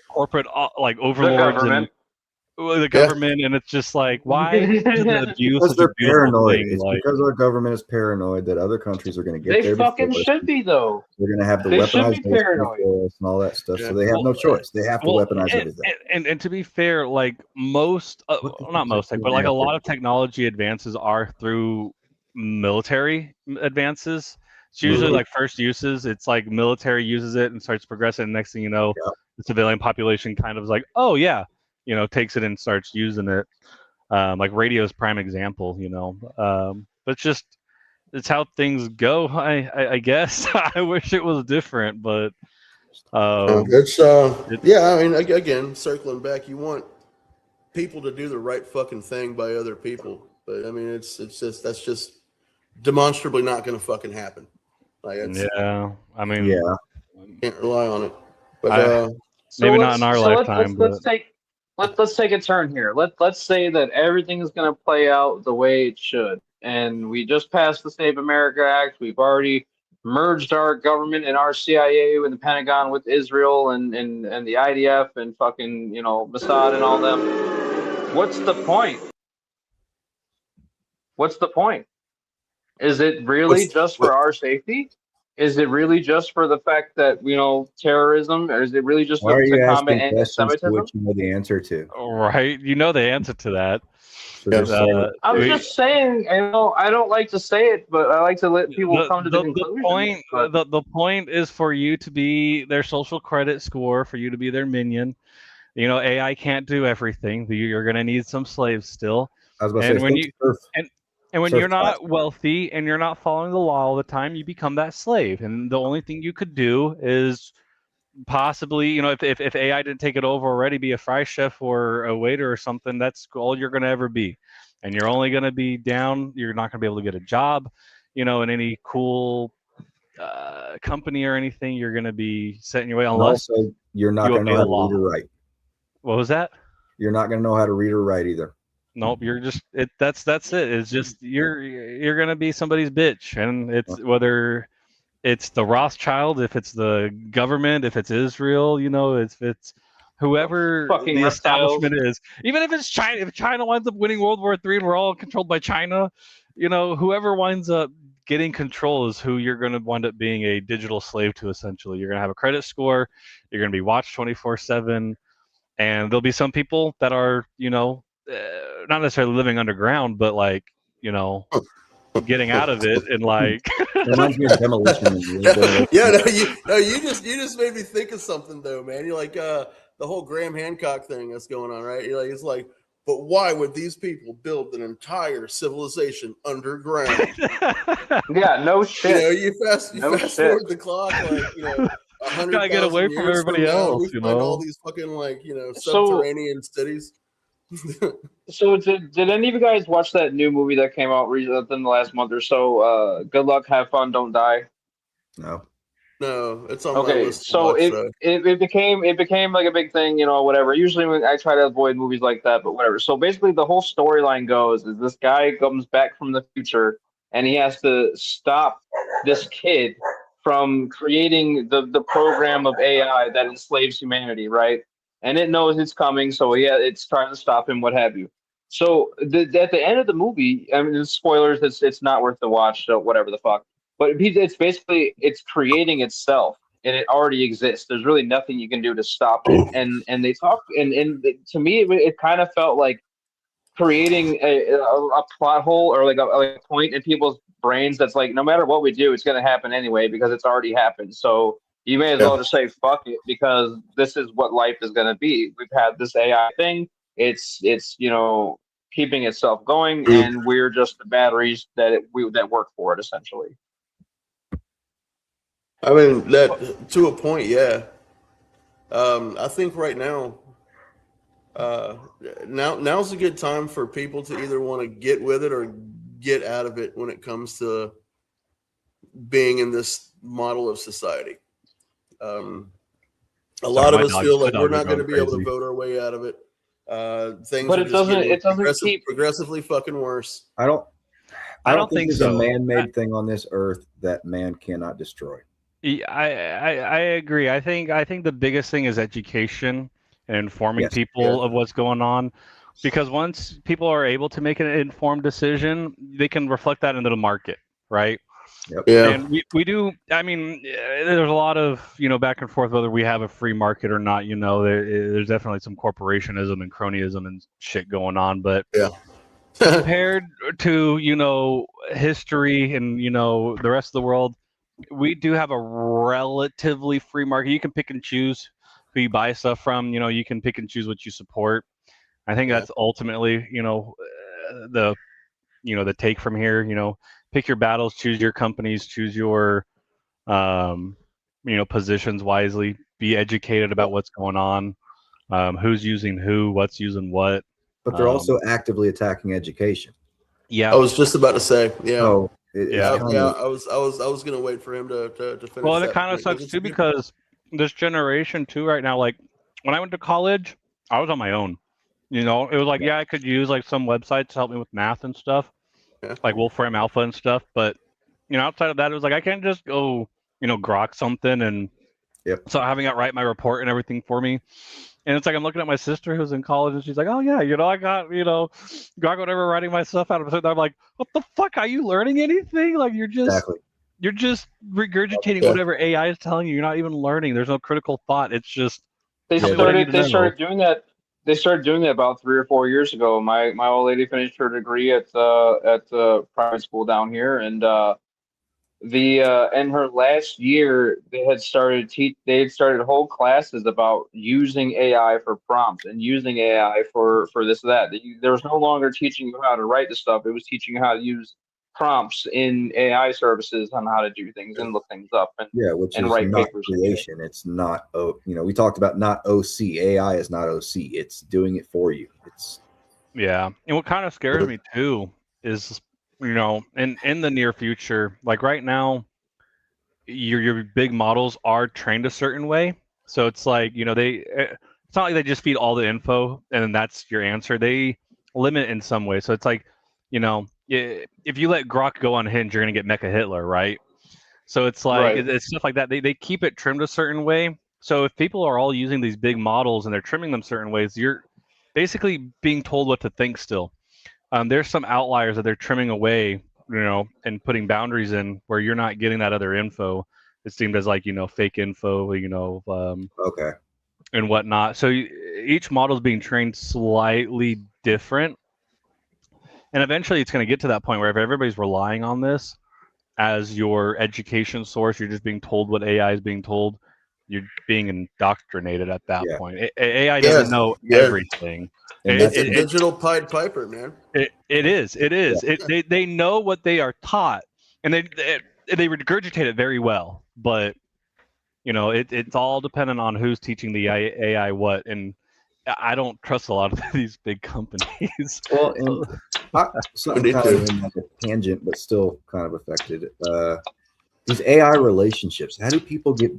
[SPEAKER 3] corporate like overlords and the government, and it's just like, why is it the abuse
[SPEAKER 1] Because
[SPEAKER 3] such a
[SPEAKER 1] they're
[SPEAKER 3] beautiful
[SPEAKER 1] paranoid.
[SPEAKER 3] thing?
[SPEAKER 1] It's
[SPEAKER 3] Like,
[SPEAKER 1] because our government is paranoid that other countries are going to get
[SPEAKER 4] They
[SPEAKER 1] there
[SPEAKER 4] fucking
[SPEAKER 1] before us.
[SPEAKER 4] should be though.
[SPEAKER 1] They're going to have the
[SPEAKER 4] They should
[SPEAKER 1] weaponized
[SPEAKER 4] be
[SPEAKER 1] military
[SPEAKER 4] paranoid.
[SPEAKER 1] for us and all that stuff.
[SPEAKER 2] Yeah.
[SPEAKER 1] So they have no choice. They have to weaponize
[SPEAKER 3] and,
[SPEAKER 1] everything.
[SPEAKER 3] and to be fair, like most, not most, but like a lot of technology advances are through military advances. It's usually
[SPEAKER 1] Mhm.
[SPEAKER 3] like first uses. It's like military uses it and starts progressing. And next thing you know,
[SPEAKER 1] Yeah.
[SPEAKER 3] the civilian population kind of is like, oh yeah, takes it and starts using it. Like radio is prime example, but it's how things go. I guess I wish it was different, but
[SPEAKER 2] It's
[SPEAKER 3] it's
[SPEAKER 2] yeah. I mean, again, circling back, you want people to do the right fucking thing by other people, but I mean, it's just that's just demonstrably not going to fucking happen. Like, it's,
[SPEAKER 3] yeah. I mean,
[SPEAKER 1] Yeah.
[SPEAKER 2] can't rely on it. But
[SPEAKER 3] maybe not in our lifetime,
[SPEAKER 4] let's
[SPEAKER 3] but
[SPEAKER 4] take a turn here. Let's say that everything is going to play out the way it should, and we just passed the Save America Act. We've already merged our government and our CIA with the Pentagon with Israel and the IDF and fucking Mossad and all them. What's the point? What's the point? Is it really just for our safety? Is it really just for the fact that terrorism, or is it really just
[SPEAKER 1] Why are
[SPEAKER 4] to
[SPEAKER 1] you
[SPEAKER 4] combat
[SPEAKER 1] asking questions to
[SPEAKER 4] anti-Semitism?
[SPEAKER 1] which you know the answer to?
[SPEAKER 3] right, you know the answer to that.
[SPEAKER 1] So just say it.
[SPEAKER 4] I'm just saying, I don't like to say it, but I like to let people come to the conclusion.
[SPEAKER 3] The point is for you to be their social credit score, for you to be their minion. AI can't do everything. You're going to need some slaves still.
[SPEAKER 1] I was about to say,
[SPEAKER 3] And when
[SPEAKER 1] surf
[SPEAKER 3] you're
[SPEAKER 1] class.
[SPEAKER 3] not wealthy and you're not following the law all the time, you become that slave. And the only thing you could do is possibly, if AI didn't take it over already, be a fry chef or a waiter or something. That's all you're going to ever be. And you're only going to be down. You're not going to be able to get a job, in any cool company or anything. You're going to be set in your way unless
[SPEAKER 1] also you're not going to know how to read or write.
[SPEAKER 3] What was that?
[SPEAKER 1] You're not going to know how to read or write either.
[SPEAKER 3] Nope, you're just it. That's it. It's just you're gonna be somebody's bitch, and it's whether it's the Rothschild, if it's the government, if it's Israel, it's whoever
[SPEAKER 4] Fucking
[SPEAKER 3] the
[SPEAKER 4] reptiles.
[SPEAKER 3] establishment is. Even if it's China, if China winds up winning World War III and we're all controlled by China, whoever winds up getting control is who you're going to wind up being a digital slave to. Essentially, you're going to have a credit score. You're going to be watched 24/7, and there'll be some people that are not necessarily living underground, but like getting out of it and like
[SPEAKER 1] reminds me of Demolition.
[SPEAKER 2] you just made me think of something though, man. You're like the whole Graham Hancock thing that's going on, right? You're like, it's like, but why would these people build an entire civilization underground?
[SPEAKER 4] Yeah, no shit.
[SPEAKER 2] You fast forward the clock, like 100,000
[SPEAKER 3] gotta get away from everybody else.
[SPEAKER 2] We find all these fucking subterranean cities.
[SPEAKER 4] So did any of you guys watch that new movie that came out within the last month or so? Good Luck, Have Fun, Don't Die.
[SPEAKER 2] No, it's on my list.
[SPEAKER 4] So it became like a big thing, whatever. Usually when I try to avoid movies like that, but whatever. So basically the whole storyline goes is this guy comes back from the future and he has to stop this kid from creating the program of AI that enslaves humanity, right? And it knows it's coming, so it's trying to stop him, what have you. So at the end of the movie, I mean, spoilers, it's not worth the watch, so whatever the fuck. But it's basically it's creating itself, and it already exists. There's really nothing you can do to stop it. And they talk, and to me, it kind of felt like creating a plot hole or like a point in people's brains that's like, no matter what we do, it's going to happen anyway because it's already happened. So you may as well just say fuck it because this is what life is going to be. We've had this AI thing. It's keeping itself going, and we're just the batteries that work for it essentially.
[SPEAKER 2] I mean, that to a point, yeah. I think right now, now's a good time for people to either want to get with it or get out of it when it comes to being in this model of society. A lot of us feel like we're not going to be able to vote our way out of it. Things
[SPEAKER 4] but
[SPEAKER 2] are
[SPEAKER 4] it doesn't keep
[SPEAKER 2] progressively fucking worse.
[SPEAKER 1] I don't think there's
[SPEAKER 3] so.
[SPEAKER 1] a man-made thing on this earth that man cannot destroy.
[SPEAKER 3] I agree. I think the biggest thing is education and informing
[SPEAKER 1] Yes.
[SPEAKER 3] people of what's going on. Because once people are able to make an informed decision, they can reflect that into the market, right?
[SPEAKER 2] Yeah.
[SPEAKER 3] And we do. I mean, there's a lot of back and forth whether we have a free market or not. There's definitely some corporationism and cronyism and shit going on. But
[SPEAKER 2] Yeah.
[SPEAKER 3] compared to history and the rest of the world, we do have a relatively free market. You can pick and choose who you buy stuff from. You can pick and choose what you support. I think that's ultimately the the take from here. Pick your battles, choose your companies, choose your positions wisely. Be educated about what's going on, who's using who, what's using what.
[SPEAKER 1] But they're also actively attacking education.
[SPEAKER 3] Yeah,
[SPEAKER 2] I was just about to say, yeah.
[SPEAKER 1] So
[SPEAKER 2] I was gonna wait for him to finish.
[SPEAKER 3] Well, and
[SPEAKER 2] that
[SPEAKER 3] it kind of
[SPEAKER 2] point.
[SPEAKER 3] sucks too because this generation too right now. Like when I went to college, I was on my own. It was like I could use like some websites to help me with math and stuff, like Wolfram Alpha and stuff. But outside of that, it was like I can't just go grok something and so having it write my report and everything for me. And it's like I'm looking at my sister who's in college, and she's like, "Oh yeah, I got grok whatever writing my stuff out of it." I'm like, "What the fuck? Are you learning anything? Like you're just regurgitating whatever AI is telling you. You're not even learning. There's no critical thought. It's just
[SPEAKER 4] They started doing that. They started doing that about 3 or 4 years ago. My old lady finished her degree at private school down here, and in her last year they had started whole classes about using AI for prompts and using AI for this that. There was no longer teaching you how to write the stuff. It was teaching you how to use prompts in AI services on how to do things and look things up and
[SPEAKER 1] which
[SPEAKER 4] and
[SPEAKER 1] is
[SPEAKER 4] write
[SPEAKER 1] not
[SPEAKER 4] papers.
[SPEAKER 1] creation. It's not we talked about not OC. AI is not OC. It's doing it for you. It's
[SPEAKER 3] and what kind of scares me too is in the near future, like right now, your big models are trained a certain way, so it's like it's not like they just feed all the info and then that's your answer. They limit in some way, so it's like if you let Grok go unhinged, you're gonna get Mecha Hitler, right? So it's like it's stuff like that. They keep it trimmed a certain way. So if people are all using these big models and they're trimming them certain ways, you're basically being told what to think still. There's some outliers that they're trimming away, and putting boundaries in where you're not getting that other info. It's deemed as like fake info, and whatnot. So each model is being trained slightly different, and eventually it's going to get to that point where if everybody's relying on this as your education source, you're just being told what AI is being told. You're being indoctrinated at that point. AI doesn't know everything.
[SPEAKER 2] It's a digital Pied Piper, man.
[SPEAKER 3] It is. They know what they are taught, and they regurgitate it very well. But it's all dependent on who's teaching the AI what. And I don't trust a lot of these big companies.
[SPEAKER 1] Well, and something kind of in like a tangent, but still kind of affected. These AI relationships. How do people get?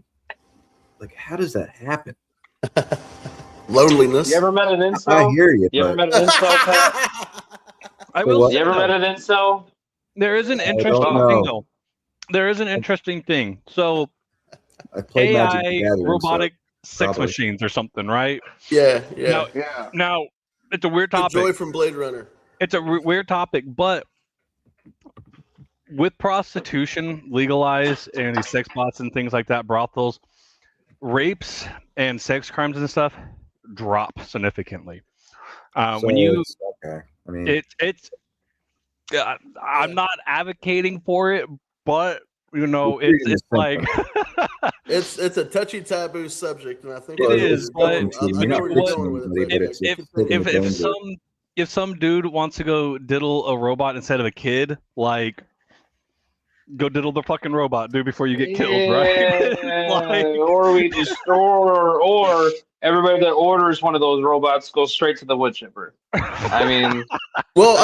[SPEAKER 1] Like, how does that happen?
[SPEAKER 2] Loneliness.
[SPEAKER 4] You ever met an incel?
[SPEAKER 1] I hear you.
[SPEAKER 4] You ever met an incel?
[SPEAKER 3] I will.
[SPEAKER 4] You ever met an incel?
[SPEAKER 3] There is an interesting thing, though. There is an interesting thing. So, AI robotic sex machines or something, right?
[SPEAKER 2] Yeah.
[SPEAKER 3] Now, it's a weird topic.
[SPEAKER 2] Joy from Blade Runner.
[SPEAKER 3] It's a weird topic, but with prostitution legalized and these sex bots and things like that, brothels, rapes and sex crimes and stuff drop significantly. When you,
[SPEAKER 1] I mean,
[SPEAKER 3] it's I'm not advocating for it, but it's like
[SPEAKER 2] it's a touchy taboo subject, and I think
[SPEAKER 3] it is. But if some dude wants to go diddle a robot instead of a kid, like, go diddle the fucking robot, dude, before you get killed, right?
[SPEAKER 4] or everybody that orders one of those robots goes straight to the wood chipper. I mean,
[SPEAKER 2] low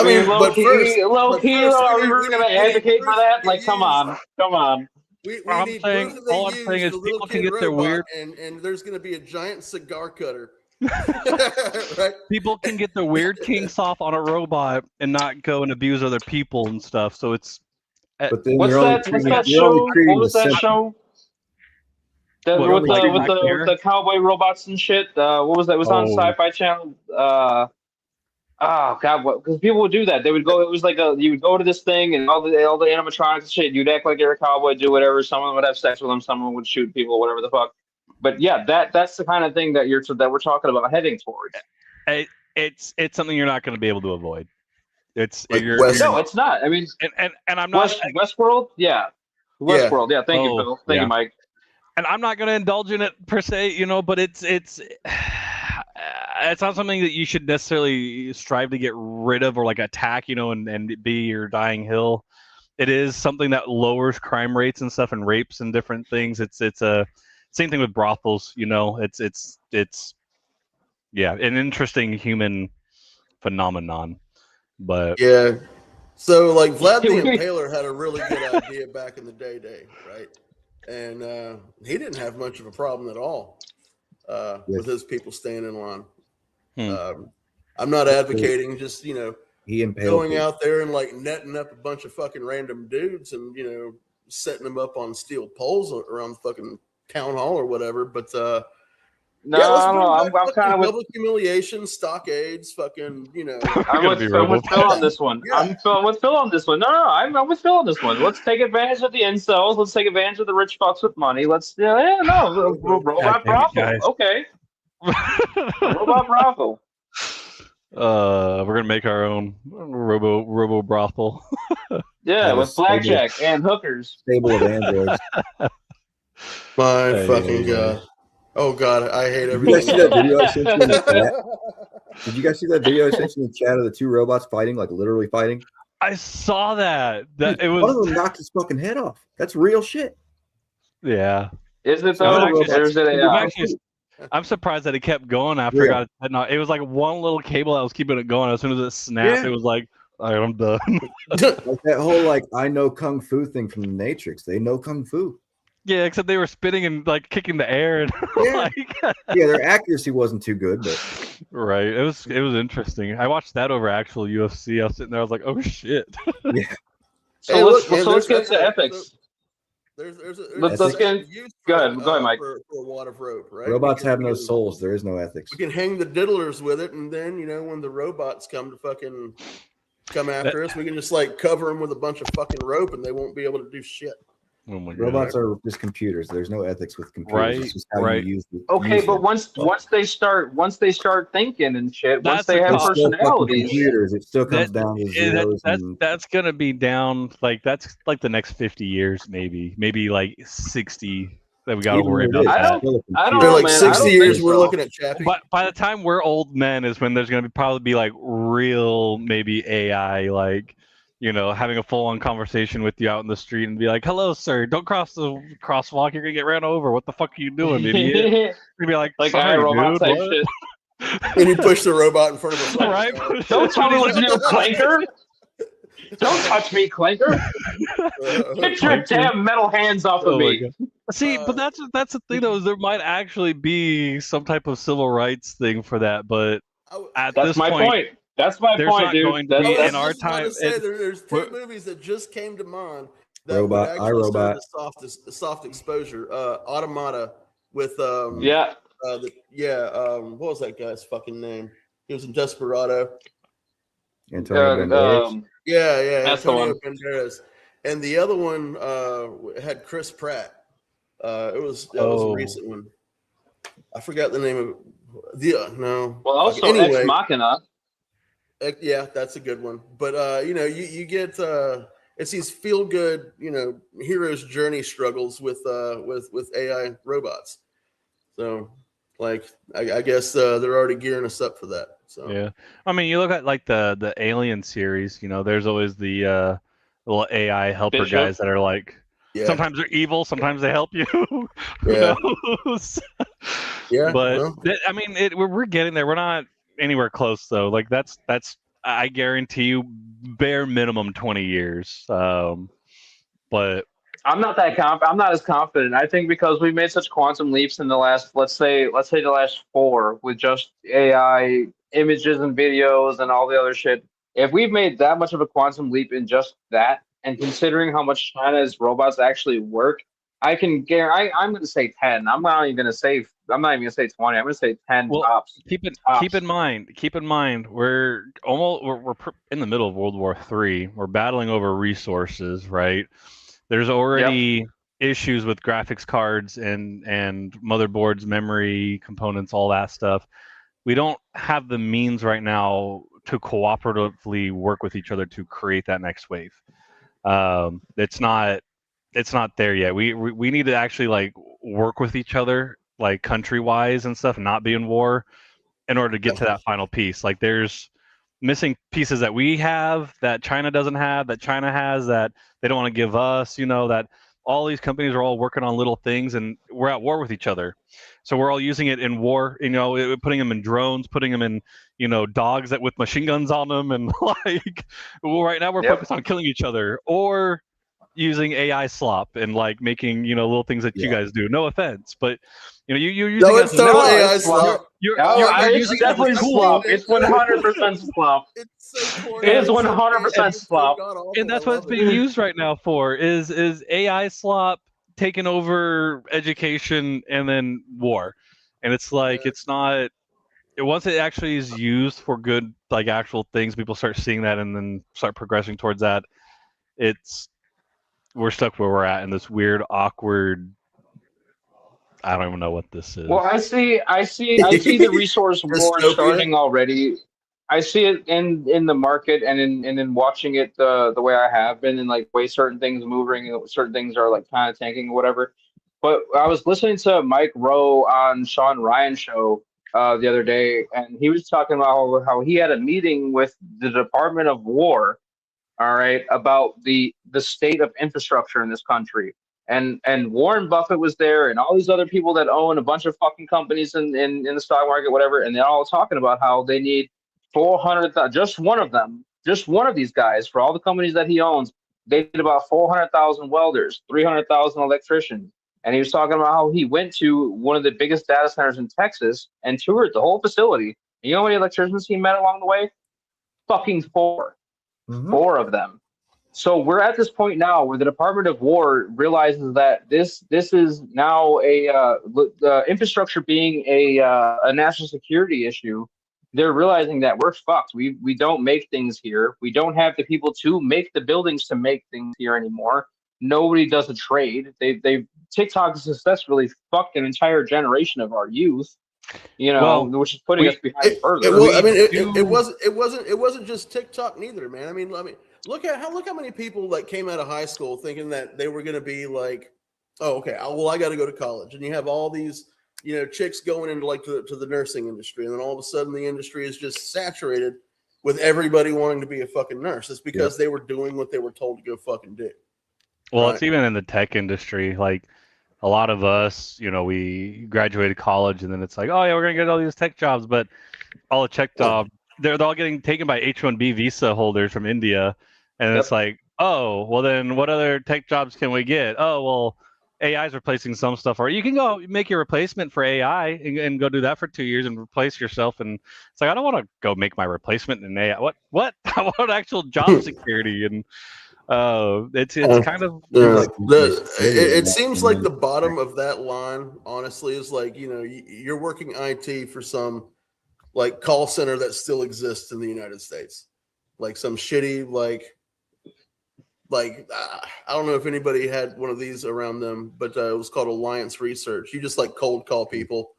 [SPEAKER 4] key, are we really going to advocate for that? Like, come on.
[SPEAKER 2] All I'm saying is people can get their weird, and there's going to be a giant cigar cutter. Right?
[SPEAKER 3] People can get their weird kinks off on a robot and not go and abuse other people and stuff. So it's.
[SPEAKER 1] But then
[SPEAKER 4] What's that show? What was that show?
[SPEAKER 3] What,
[SPEAKER 4] with
[SPEAKER 3] like
[SPEAKER 4] the
[SPEAKER 3] Black Mirror?
[SPEAKER 4] the cowboy robots and shit. What was that? It was on
[SPEAKER 3] Oh.
[SPEAKER 4] Sci-Fi Channel. Oh God, what? Because people would do that. They would go. It was like you would go to this thing and all the animatronics and shit. You'd act like you're a cowboy, do whatever. Someone would have sex with them. Someone would shoot people, whatever the fuck. But yeah, that's the kind of thing that we're talking about heading towards.
[SPEAKER 3] It's something you're not going to be able to avoid. It's
[SPEAKER 2] Like
[SPEAKER 3] you're
[SPEAKER 4] No, it's not. I mean,
[SPEAKER 3] and I'm not
[SPEAKER 4] Westworld. Yeah, Westworld. Yeah, thank you,
[SPEAKER 3] Oh,
[SPEAKER 4] Phil. Thank
[SPEAKER 3] yeah.
[SPEAKER 4] you, Mike.
[SPEAKER 3] and I'm not going to indulge in it per se, but it's not something that you should necessarily strive to get rid of or like attack, and be your dying hill. It is something that lowers crime rates and stuff and rapes and different things. It's a same thing with brothels, it's an interesting human phenomenon. But
[SPEAKER 2] yeah. So like Vlad the Impaler had a really good idea back in the day, right? And he didn't have much of a problem at all with his people staying in line. I'm not advocating just
[SPEAKER 1] he impaled
[SPEAKER 2] going
[SPEAKER 1] people.
[SPEAKER 2] out there and like netting up a bunch of fucking random dudes and setting them up on steel poles around the fucking town hall or whatever. But
[SPEAKER 4] No, I'm kind of with
[SPEAKER 2] public humiliation, stockades, fucking,
[SPEAKER 4] I'm with Phil on this one.
[SPEAKER 2] Yeah.
[SPEAKER 4] I'm with Phil on this one. No, I'm with Phil on this one. Let's take advantage of the incels. Let's take advantage of the rich fucks with money. Let's robot brothel. Okay, robot brothel.
[SPEAKER 3] We're gonna make our own robo brothel.
[SPEAKER 4] Yeah, with blackjack and hookers.
[SPEAKER 1] Stable of androids.
[SPEAKER 2] My fucking God. Oh God, I hate everything.
[SPEAKER 1] Did you guys see that video I sent you in the chat of the two robots fighting, like literally fighting?
[SPEAKER 3] I saw that.
[SPEAKER 1] Dude, one of them knocked his fucking head off. That's real shit.
[SPEAKER 3] Yeah.
[SPEAKER 4] Is it though? Or is it AI?
[SPEAKER 3] I'm surprised that it kept going after it got its head knocked. It was like one little cable that was keeping it going. As soon as it snapped, it was like, all right, I'm done.
[SPEAKER 1] Like that whole I know kung fu thing from the Matrix. They know kung fu.
[SPEAKER 3] Yeah, except they were spinning and like kicking the air and
[SPEAKER 1] yeah, their accuracy wasn't too good, but
[SPEAKER 3] right. It was interesting. I watched that over actual UFC. I was sitting there, I was like, oh shit.
[SPEAKER 1] Yeah.
[SPEAKER 4] So let's get to ethics.
[SPEAKER 2] Let's
[SPEAKER 4] get go ahead, Mike.
[SPEAKER 2] For a wad of rope, right?
[SPEAKER 1] Robots have no souls. There is no ethics.
[SPEAKER 2] We can hang the diddlers with it, and then when the robots come to fucking come after us, we can just cover them with a bunch of fucking rope, and they won't be able to do shit.
[SPEAKER 3] Oh my God.
[SPEAKER 1] Robots are just computers. There's no ethics with computers. It's just how you use it.
[SPEAKER 4] Okay, but once they start thinking and shit, once they have personalities,
[SPEAKER 1] computers, it still comes down to zeros.
[SPEAKER 3] That's gonna be down that's like the next 50 years, maybe like 60 that we gotta worry about.
[SPEAKER 4] I don't know,
[SPEAKER 2] like 60 years we're looking at Chappie.
[SPEAKER 3] But by the time we're old men is when there's gonna probably be like real maybe AI having a full-on conversation with you out in the street and be like, "Hello, sir. Don't cross the crosswalk. You're gonna get ran over. What the fuck are you doing, idiot?" You're gonna be like "Sorry,
[SPEAKER 4] robot type shit."
[SPEAKER 2] And you push the robot in front of us.
[SPEAKER 3] Right?
[SPEAKER 4] Don't tell me what to do, Clanker. Don't touch me, Clanker. Get your damn metal hands off of me.
[SPEAKER 3] See, but that's the thing though. Is there might actually be some type of civil rights thing for that, but
[SPEAKER 4] that's my point. That's my point, dude.
[SPEAKER 3] Going to be in our time.
[SPEAKER 2] There's two movies that just came to mind that
[SPEAKER 1] Robot,
[SPEAKER 2] would actually
[SPEAKER 1] iRobot.
[SPEAKER 2] the soft exposure. Automata with
[SPEAKER 4] what
[SPEAKER 2] was that guy's fucking name? He was in Desperado.
[SPEAKER 1] Antonio Banderas.
[SPEAKER 4] That's
[SPEAKER 2] Antonio Banderas. And the other one had Chris Pratt. That was a recent one. I forgot the name of it. No.
[SPEAKER 4] Well, also
[SPEAKER 2] anyway.
[SPEAKER 4] Ex Machina.
[SPEAKER 2] Yeah, that's a good one. But you get it's these feel good, hero's journey struggles with AI robots. So I guess they're already gearing us up for that. So
[SPEAKER 3] yeah, I mean, you look at like the Alien series. There's always the little AI helper guys that are like. Yeah. Sometimes they're evil. Sometimes they help you. Who knows?
[SPEAKER 2] Yeah,
[SPEAKER 3] but I mean, we're getting there. We're not anywhere close though. Like that's I guarantee you bare minimum 20 years. But
[SPEAKER 4] I'm not as confident. I think because we made such quantum leaps in the last let's say the last 4 with just AI images and videos and all the other shit. If we've made that much of a quantum leap in just that, and considering how much China's robots actually work, I can guarantee. I'm going to say 10. I'm not even going to say 20. I'm going to say 10
[SPEAKER 3] Well,
[SPEAKER 4] tops.
[SPEAKER 3] keep in mind, we're in the middle of World War III. We're battling over resources, right? There's already issues with graphics cards and motherboards, memory components, all that stuff. We don't have the means right now to cooperatively work with each other to create that next wave. It's not there yet. We need to actually like work with each other, like country wise and stuff, and not be in war in order to get to that final piece. Like there's missing pieces that we have that China doesn't have, that China has that they don't want to give us, that all these companies are all working on little things and we're at war with each other. So we're all using it in war, putting them in drones, putting them in, dogs that with machine guns on them. And like, well, right now we're focused on killing each other or using AI slop and like making, little things that you guys do. No offense, but you're using
[SPEAKER 2] no, it's total AI slop.
[SPEAKER 4] It's definitely slop. It's 100% slop.
[SPEAKER 2] It's so corny.
[SPEAKER 4] It is 100% slop.
[SPEAKER 3] And that's what it's being used right now for is AI slop taking over education and then war. And it's like it's not once it actually is used for good, like actual things, people start seeing that and then start progressing towards that. We're stuck where we're at in this weird, awkward. I don't even know what this is.
[SPEAKER 4] Well, I see the resource war starting already. I see it in the market and in watching it the way I have been, and like way certain things moving, certain things are like kind of tanking or whatever. But I was listening to Mike Rowe on Sean Ryan's show the other day, and he was talking about how he had a meeting with the Department of War, all right, about the state of infrastructure in this country. And Warren Buffett was there and all these other people that own a bunch of fucking companies in the stock market, whatever, and they're all talking about how they need 400,000, just one of these guys for all the companies that he owns, they need about 400,000 welders, 300,000 electricians. And he was talking about how he went to one of the biggest data centers in Texas and toured the whole facility. And you know how many electricians he met along the way? Fucking 4. Mm-hmm. 4 of them. So we're at this point now where the Department of War realizes that this is now the infrastructure being a national security issue. They're realizing that we're fucked. We don't make things here. We don't have the people to make the buildings to make things here anymore. Nobody does a trade. TikTok has successfully fucked an entire generation of our youth. Which is putting us behind further.
[SPEAKER 2] It wasn't just TikTok neither, man. I mean, look how many people like came out of high school thinking that they were going to be like, oh, okay, I got to go to college, and you have all these chicks going into like to the nursing industry, and then all of a sudden the industry is just saturated with everybody wanting to be a fucking nurse. It's because they were doing what they were told to go fucking do.
[SPEAKER 3] Well, It's even in the tech industry, like. A lot of us, we graduated college and then it's like, oh yeah, we're gonna get all these tech jobs, but all the tech jobs, they're all getting taken by H-1B visa holders from India, and it's like, oh, well then what other tech jobs can we get? Oh, well, AI is replacing some stuff, or you can go make your replacement for AI and go do that for 2 years and replace yourself. And it's like, I don't want to go make my replacement in AI. What? I want actual job security and. It's kind of
[SPEAKER 2] it seems like the bottom of that line, honestly, is like you're working IT for some like call center that still exists in the United States, like some shitty I don't know if anybody had one of these around them, but it was called Alliance Research. You just like cold call people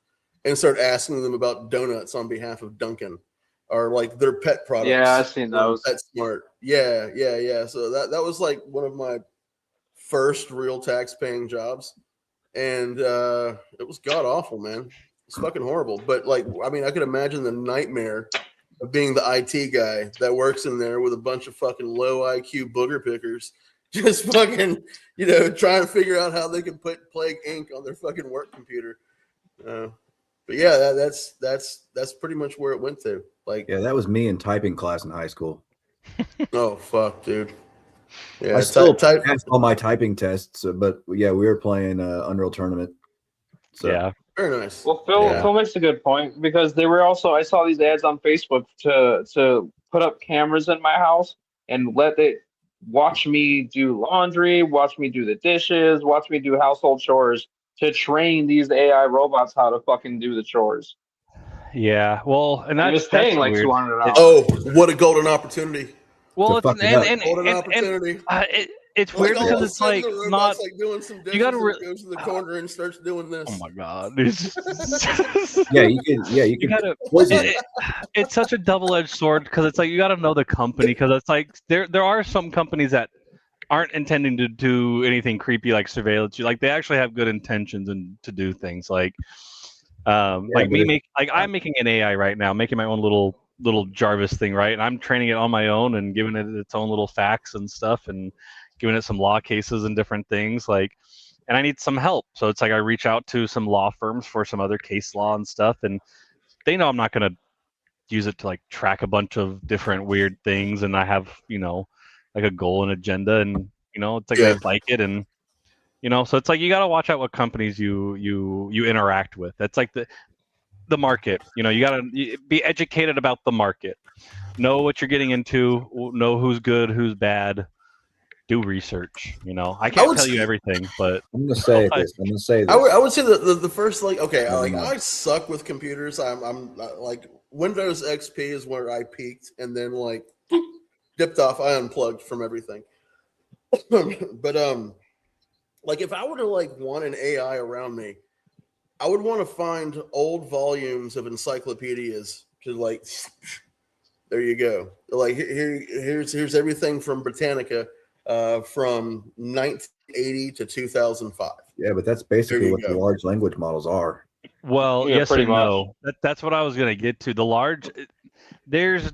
[SPEAKER 2] and start asking them about donuts on behalf of Dunkin'. Or like their pet products.
[SPEAKER 4] Yeah, I've seen those.
[SPEAKER 2] PetSmart. Yeah. So that was like one of my first real tax-paying jobs, and it was god awful, man. It's fucking horrible. But like, I mean, I could imagine the nightmare of being the IT guy that works in there with a bunch of fucking low IQ booger pickers, just fucking, trying to figure out how they can put Plague Inc. on their fucking work computer. But yeah, that's pretty much where it went to. Like,
[SPEAKER 1] yeah, that was me in typing class in high school.
[SPEAKER 2] Oh fuck, dude. Yeah,
[SPEAKER 1] I still passed all my typing tests, but yeah, we were playing Unreal Tournament. So
[SPEAKER 3] yeah,
[SPEAKER 2] very nice.
[SPEAKER 4] Well, Phil makes a good point, because they were also, I saw these ads on Facebook to put up cameras in my house and let it watch me do laundry, watch me do the dishes, watch me do household chores to train these AI robots how to fucking do the chores.
[SPEAKER 3] Yeah, well, and
[SPEAKER 4] He was
[SPEAKER 3] that's
[SPEAKER 4] paying like
[SPEAKER 3] weird.
[SPEAKER 4] $200.
[SPEAKER 2] Oh, what a golden opportunity!
[SPEAKER 3] Well,
[SPEAKER 1] To
[SPEAKER 3] it's
[SPEAKER 1] fuck it up.
[SPEAKER 2] Golden opportunity.
[SPEAKER 3] it's
[SPEAKER 2] Like
[SPEAKER 3] weird
[SPEAKER 2] all
[SPEAKER 3] because
[SPEAKER 2] of a
[SPEAKER 3] it's
[SPEAKER 2] sudden
[SPEAKER 3] like
[SPEAKER 2] the
[SPEAKER 3] not.
[SPEAKER 2] robot's like doing some
[SPEAKER 3] You gotta
[SPEAKER 2] dishes and goes to the corner and starts doing
[SPEAKER 3] Oh
[SPEAKER 2] this.
[SPEAKER 3] my god! It's
[SPEAKER 1] Yeah, you could. Yeah, you
[SPEAKER 3] you
[SPEAKER 1] could
[SPEAKER 3] gotta.
[SPEAKER 1] poison
[SPEAKER 3] It, it's such a double-edged sword because it's like you gotta know the company because it's like there are some companies that aren't intending to do anything creepy like surveillance. Like they actually have good intentions and to do things like like
[SPEAKER 1] but
[SPEAKER 3] me
[SPEAKER 1] if-
[SPEAKER 3] I'm making an AI right now, making my own little Jarvis thing, right? And I'm training it on my own and giving it its own little facts and stuff and giving it some law cases and different things like and I need some help. So it's like I reach out to some law firms for some other case law and stuff and they know I'm not going to use it to like track a bunch of different weird things and I have, like a goal and agenda and it's like
[SPEAKER 2] Yeah.
[SPEAKER 3] they like it and so it's like you got to watch out what companies you interact with. That's like the market. You got to be educated about the market. Know what you're getting into, know who's good, who's bad. Do research, I
[SPEAKER 2] I
[SPEAKER 3] can't
[SPEAKER 2] would
[SPEAKER 3] tell you
[SPEAKER 2] say,
[SPEAKER 3] everything, but
[SPEAKER 1] I'm gonna say
[SPEAKER 3] I-
[SPEAKER 1] this. I'm gonna say
[SPEAKER 2] I
[SPEAKER 1] this.
[SPEAKER 2] would say the first like okay,
[SPEAKER 1] Never mind.
[SPEAKER 2] I suck with computers. I'm like Windows XP is where I peaked, and then like dipped off. I unplugged from everything. But like if I were to like want an AI around me, I would want to find old volumes of encyclopedias to like. There you go. Like here's everything from Britannica from 1980 to 2005.
[SPEAKER 1] Yeah, but that's
[SPEAKER 2] There
[SPEAKER 1] basically
[SPEAKER 2] you
[SPEAKER 1] what the
[SPEAKER 2] go.
[SPEAKER 1] large language models are.
[SPEAKER 3] well,
[SPEAKER 4] Yeah,
[SPEAKER 3] yes
[SPEAKER 4] pretty
[SPEAKER 3] and
[SPEAKER 4] much.
[SPEAKER 3] no. That's what I was gonna get to. There's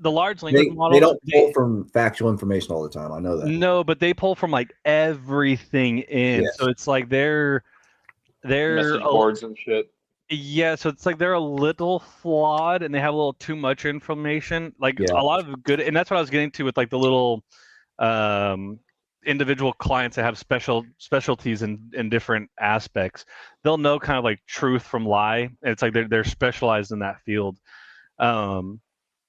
[SPEAKER 3] the large language
[SPEAKER 1] They
[SPEAKER 3] models.
[SPEAKER 1] don't pull from factual information all the time. I know that.
[SPEAKER 3] No, but they pull from like everything in.
[SPEAKER 1] Yes.
[SPEAKER 3] So it's like they're
[SPEAKER 4] Message boards and shit.
[SPEAKER 3] yeah, so it's like they're a little flawed and they have a little too much information. Like
[SPEAKER 1] Yeah.
[SPEAKER 3] a lot of good, and that's what I was getting to with like the little um, individual clients that have specialties in different aspects. They'll know kind of like truth from lie. And it's like they're specialized in that field. Um,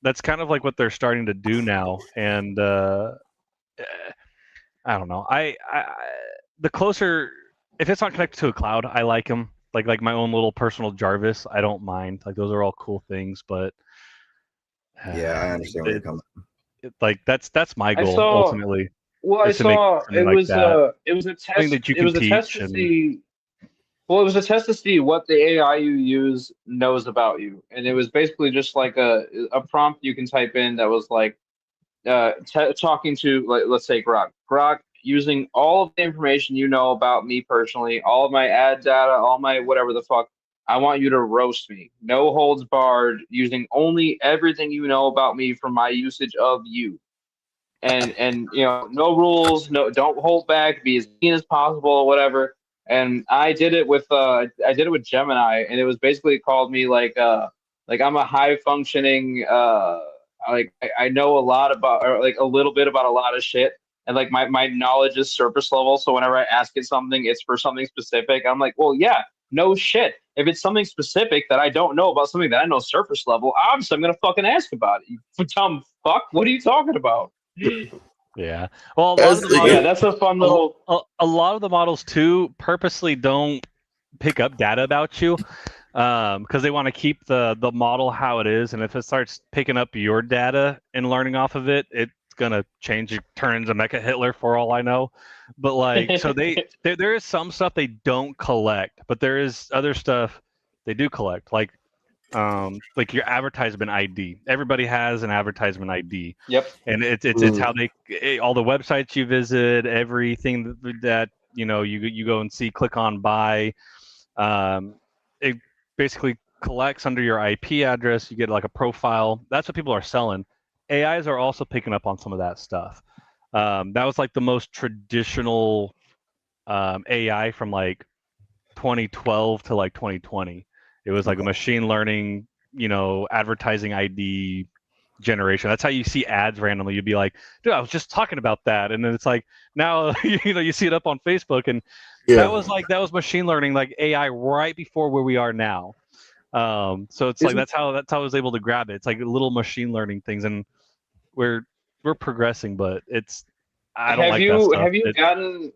[SPEAKER 3] that's kind of like what they're starting to do now, and I don't know. The closer if it's not connected to a cloud, I like them. Like my own little personal Jarvis, I don't mind. Like those are all cool things, but
[SPEAKER 1] Yeah, I understand where you're coming.
[SPEAKER 3] like that's my
[SPEAKER 4] I
[SPEAKER 3] goal
[SPEAKER 4] saw.
[SPEAKER 3] ultimately
[SPEAKER 4] Well, I
[SPEAKER 3] is to make
[SPEAKER 4] saw
[SPEAKER 3] something like that,
[SPEAKER 4] it was a
[SPEAKER 3] something
[SPEAKER 4] test.
[SPEAKER 3] that you
[SPEAKER 4] It
[SPEAKER 3] can
[SPEAKER 4] was a test
[SPEAKER 3] teach
[SPEAKER 4] to
[SPEAKER 3] and
[SPEAKER 4] see. Well, it was a test to see what the AI you use knows about you, and it was basically just like a prompt you can type in that was like talking to like let's say Grok. Grok, using all of the information you know about me personally, all of my ad data, all my whatever the fuck. I want you to roast me, no holds barred, using only everything you know about me from my usage of you. And no rules, no, don't hold back, be as mean as possible or whatever. And I did it with Gemini, and it was basically called me like I'm a high functioning like I know a lot about, or like a little bit about a lot of shit, and like my knowledge is surface level, so whenever I ask it something, it's for something specific. I'm like, well, yeah, no shit, if it's something specific that I don't know about something that I know surface level, obviously I'm gonna fucking ask about it, you dumb fuck. What are you talking about?
[SPEAKER 3] yeah. Well, a lot
[SPEAKER 2] As
[SPEAKER 3] of the
[SPEAKER 2] the-
[SPEAKER 4] Yeah,
[SPEAKER 3] models,
[SPEAKER 4] that's a fun little.
[SPEAKER 3] a lot of the models too purposely don't pick up data about you because they want to keep the model how it is, and if it starts picking up your data and learning off of it, it's gonna change, turn into Mecha Hitler for all I know. But like, so there is some stuff they don't collect, but there is other stuff they do collect, like your advertisement ID. Everybody has an advertisement ID,
[SPEAKER 4] Yep.
[SPEAKER 3] and it's how all the websites you visit, everything that you go and see, click on, buy. It basically collects under your IP address. You get like a profile. That's what people are selling. AIs are also picking up on some of that stuff. That was like the most traditional AI from like 2012 to like 2020. It was like a machine learning, advertising ID generation. That's how you see ads randomly. You'd be like, dude, I was just talking about that. And then it's like now you see it up on Facebook, and that was machine learning, like AI right before where we are now. So it's like that's how I was able to grab it. It's like little machine learning things, and we're we're progressing, but I don't like that
[SPEAKER 4] you
[SPEAKER 3] stuff.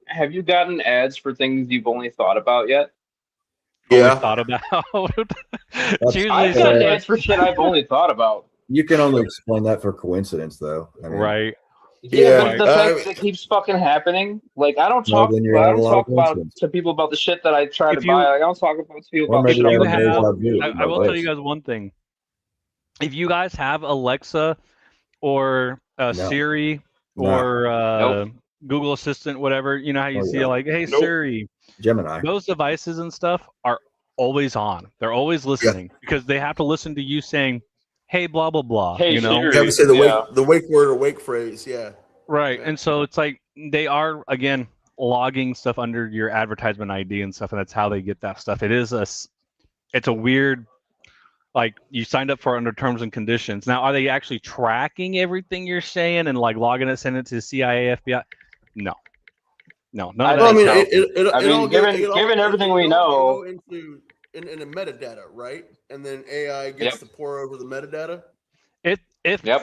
[SPEAKER 4] have you gotten ads for things you've only thought about yet?
[SPEAKER 3] Only
[SPEAKER 2] Yeah.
[SPEAKER 3] thought about. It's
[SPEAKER 1] That's-
[SPEAKER 3] usually
[SPEAKER 4] I've
[SPEAKER 3] stuff
[SPEAKER 4] gotten
[SPEAKER 3] like-
[SPEAKER 4] ads for shit I've only thought about.
[SPEAKER 1] You can only explain that for coincidence, though. I mean,
[SPEAKER 3] right.
[SPEAKER 4] Yeah,
[SPEAKER 2] Yeah,
[SPEAKER 4] but the fact that it keeps fucking happening, like I don't
[SPEAKER 1] Well,
[SPEAKER 4] talk,
[SPEAKER 1] then you're
[SPEAKER 4] I
[SPEAKER 1] having a
[SPEAKER 4] don't
[SPEAKER 1] lot of
[SPEAKER 4] talk about
[SPEAKER 1] coincidence.
[SPEAKER 4] to people about the shit that I try
[SPEAKER 3] If
[SPEAKER 4] to
[SPEAKER 3] you-
[SPEAKER 4] buy. Like, I don't talk about to people
[SPEAKER 1] Or
[SPEAKER 4] about the
[SPEAKER 1] maybe
[SPEAKER 4] shit
[SPEAKER 3] you
[SPEAKER 4] I'm
[SPEAKER 1] have
[SPEAKER 4] looking
[SPEAKER 1] a
[SPEAKER 4] for.
[SPEAKER 1] deja vu.
[SPEAKER 3] I will tell you guys one thing. If you guys have Alexa or Siri
[SPEAKER 1] No.
[SPEAKER 3] or
[SPEAKER 4] Nope.
[SPEAKER 3] Google Assistant, whatever, you know how you
[SPEAKER 1] Oh,
[SPEAKER 3] see
[SPEAKER 1] yeah.
[SPEAKER 3] like, hey
[SPEAKER 4] Nope.
[SPEAKER 3] Siri,
[SPEAKER 1] Gemini.
[SPEAKER 3] those devices and stuff are always on. They're always listening because they have to listen to you saying, hey, blah blah blah.
[SPEAKER 4] Hey,
[SPEAKER 3] you know,
[SPEAKER 4] Siri.
[SPEAKER 2] You have to say the
[SPEAKER 4] Yeah.
[SPEAKER 2] wake word or wake phrase. Yeah.
[SPEAKER 3] right?
[SPEAKER 2] Yeah.
[SPEAKER 3] And so it's like they are again logging stuff under your advertisement ID and stuff, and that's how they get that stuff. It's a weird. Like you signed up for under terms and conditions. Now, are they actually tracking everything you're saying and like logging it, sending it to the CIA, FBI? No, none of that.
[SPEAKER 2] Well, I mean,
[SPEAKER 4] so. I mean, given everything we know,
[SPEAKER 2] go into in a metadata, right? And then AI gets to pour over the metadata.
[SPEAKER 3] If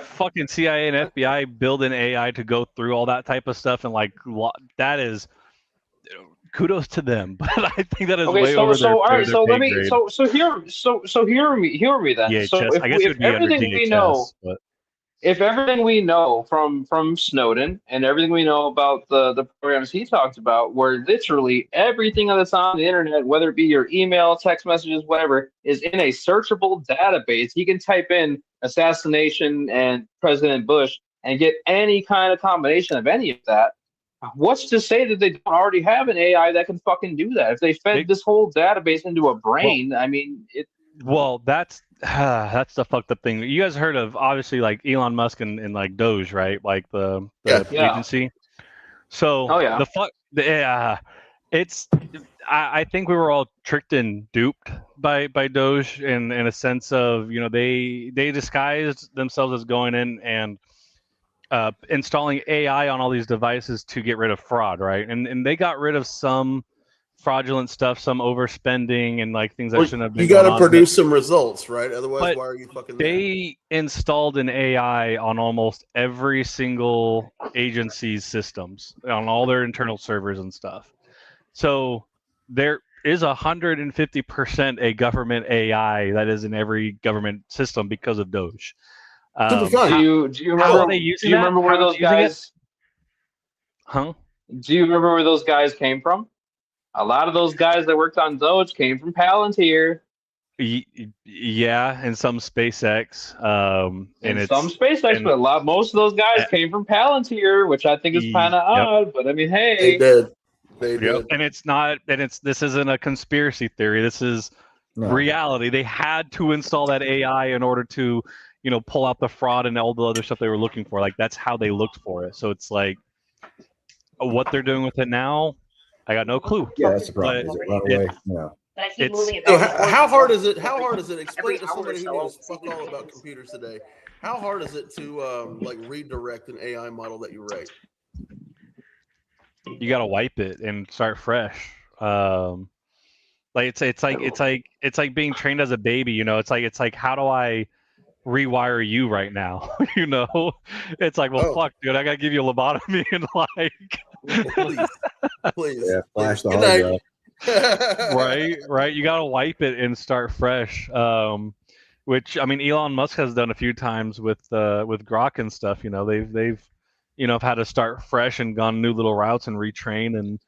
[SPEAKER 3] fucking CIA and FBI build an AI to go through all that type of stuff and like that is kudos to them, but I think that is way over their
[SPEAKER 4] all right, so
[SPEAKER 3] pay
[SPEAKER 4] let me
[SPEAKER 3] grade.
[SPEAKER 4] hear me then.
[SPEAKER 3] DHS.
[SPEAKER 4] So if
[SPEAKER 3] I guess it would be under
[SPEAKER 4] everything
[SPEAKER 3] DHS,
[SPEAKER 4] we know,
[SPEAKER 3] but
[SPEAKER 4] if everything we know from Snowden and everything we know about the programs he talked about, where literally everything that's on the internet, whether it be your email, text messages, whatever, is in a searchable database, he can type in assassination and President Bush and get any kind of combination of any of that. What's to say that they don't already have an AI that can fucking do that? If they fed this whole database into a brain, I mean,
[SPEAKER 3] well, that's the fucked up thing. You guys heard of obviously like Elon Musk and like Doge, right? Like the agency. So I think we were all tricked and duped by Doge in a sense of, you know, they disguised themselves as going in and installing AI on all these devices to get rid of fraud, right? And they got rid of some fraudulent stuff, some overspending, and like things that shouldn't have been.
[SPEAKER 2] You got to produce some results, right? Otherwise, why are you fucking there?
[SPEAKER 3] They installed an AI on almost every single agency's systems, on all their internal servers and stuff. So there is 150% a government AI that is in every government system because of Doge.
[SPEAKER 2] Super fun.
[SPEAKER 4] Do you remember where those guys?
[SPEAKER 3] Huh?
[SPEAKER 4] Do you remember where those guys came from? A lot of those guys that worked on Doge came from Palantir.
[SPEAKER 3] Yeah, and some SpaceX.
[SPEAKER 4] But most of those guys came from Palantir, which I think is kind of odd. But I mean, hey,
[SPEAKER 2] they did.
[SPEAKER 3] And this isn't a conspiracy theory. This is reality. They had to install that AI in order to, you know, pull out the fraud and all the other stuff they were looking for. Like that's how they looked for it. So it's like what they're doing with it now, I got no clue.
[SPEAKER 1] Yeah, that's the problem. Is it run away? No.
[SPEAKER 2] So how hard is it? How hard is it? Explain to somebody who knows fuck all about computers today. How hard is it to like redirect an AI model that you write?
[SPEAKER 3] You got to wipe it and start fresh. Like it's like being trained as a baby. You know, it's like how do I rewire you right now? You know, it's like, well, fuck, dude, I gotta give you a lobotomy and like,
[SPEAKER 2] please,
[SPEAKER 1] yeah, flash the hard drive.
[SPEAKER 3] right. You gotta wipe it and start fresh. Which I mean, Elon Musk has done a few times with Grok and stuff. You know, they've you know, have had to start fresh and gone new little routes and retrain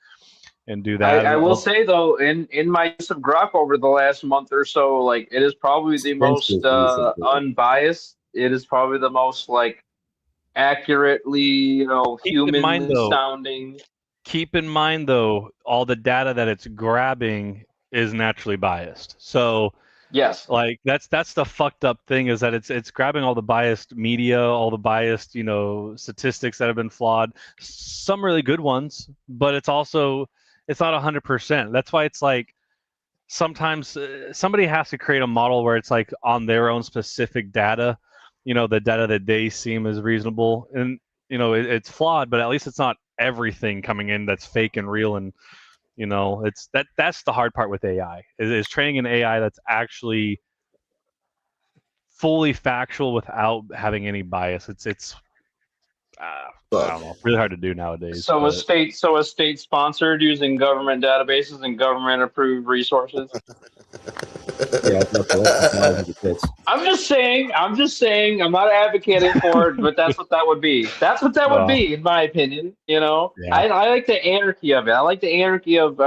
[SPEAKER 3] and do that.
[SPEAKER 4] I will say though, in my use of Grok over the last month or so, like it is probably the most unbiased. It is probably the most like accurately, you know, human sounding.
[SPEAKER 3] Keep in mind though, all the data that it's grabbing is naturally biased. So
[SPEAKER 4] yes,
[SPEAKER 3] like that's the fucked up thing is that it's grabbing all the biased media, all the biased, you know, statistics that have been flawed, some really good ones, but it's not 100%. That's why it's like sometimes somebody has to create a model where it's like on their own specific data, you know, the data that they seem is reasonable, and you know it's flawed, but at least it's not everything coming in that's fake and real. And you know, that's the hard part with AI is training an AI that's actually fully factual without having any bias. It's I don't know. Really hard to do nowadays.
[SPEAKER 4] So
[SPEAKER 3] but...
[SPEAKER 4] a state sponsored using government databases and government approved resources.
[SPEAKER 1] Yeah, that's
[SPEAKER 4] I'm just saying. I'm not advocating for it, but that's what that would be. That's what that would be, in my opinion. You know,
[SPEAKER 3] Yeah.
[SPEAKER 4] I like the anarchy of it. I like the anarchy of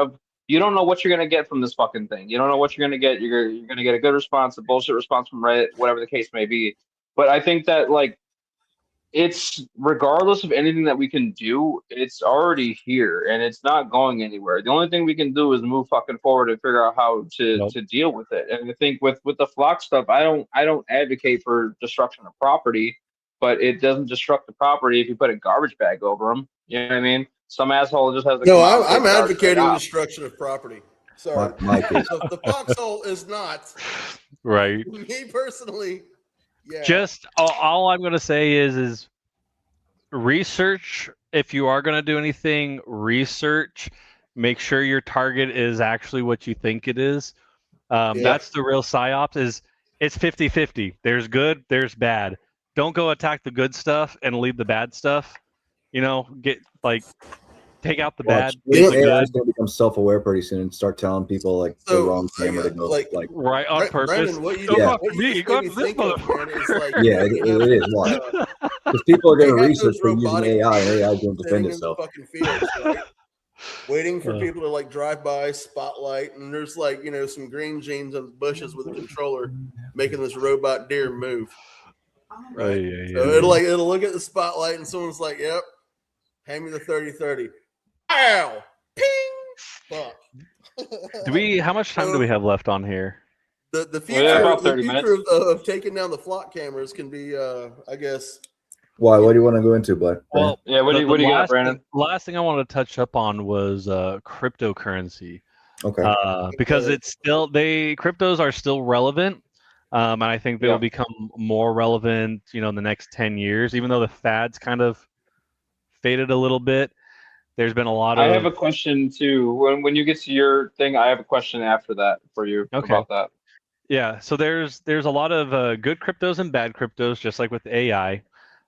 [SPEAKER 4] you don't know what you're gonna get from this fucking thing. You don't know what you're gonna get. You're gonna get a good response, a bullshit response from Reddit, whatever the case may be. But I think that like it's regardless of anything that we can do, it's already here and it's not going anywhere. The only thing we can do is move fucking forward and figure out how to deal with it. And I think with the flock stuff, I don't advocate for destruction of property, but it doesn't destruct the property if you put a garbage bag over them. You know what I mean? Some asshole just has.
[SPEAKER 2] I'm advocating destruction of property. Sorry, the Foxxhole is not
[SPEAKER 3] right.
[SPEAKER 2] Me personally. Yeah.
[SPEAKER 3] Just all I'm going to say is research. If you are going to do anything, research. Make sure your target is actually what you think it is. That's the real psyops. Is it's 50-50. There's good, there's bad. Don't go attack the good stuff and leave the bad stuff. You know, take out the bad.
[SPEAKER 1] AI is going to become self-aware pretty soon and start telling people like the wrong camera to go like
[SPEAKER 3] right on purpose.
[SPEAKER 2] Brandon, what you
[SPEAKER 3] think
[SPEAKER 2] of, man, is like
[SPEAKER 1] it is why because people are going to research for using AI and AI is going to defend itself.
[SPEAKER 2] Fucking fields, right? Waiting for people to like drive by, spotlight, and there's like some green jeans in the bushes with a controller making this robot deer move. Right. So it'll look at the spotlight and someone's like, "Yep, hand me the 30-30." Ow! Ping! Fuck.
[SPEAKER 3] How much time do we have left on here?
[SPEAKER 2] The future of taking down the flock cameras can be, I guess.
[SPEAKER 1] Why? What do you want to go into, Black?
[SPEAKER 3] Well,
[SPEAKER 4] yeah. What do you got, Brandon?
[SPEAKER 3] Last thing I wanted to touch up on was cryptocurrency.
[SPEAKER 1] Okay.
[SPEAKER 3] Because it's still cryptos are still relevant, and I think they will become more relevant, in the next 10 years. Even though the fads kind of faded a little bit. There's been a lot of.
[SPEAKER 4] I have a question too. When you get to your thing, I have a question after that for you about that.
[SPEAKER 3] Yeah, so there's a lot of good cryptos and bad cryptos, just like with AI.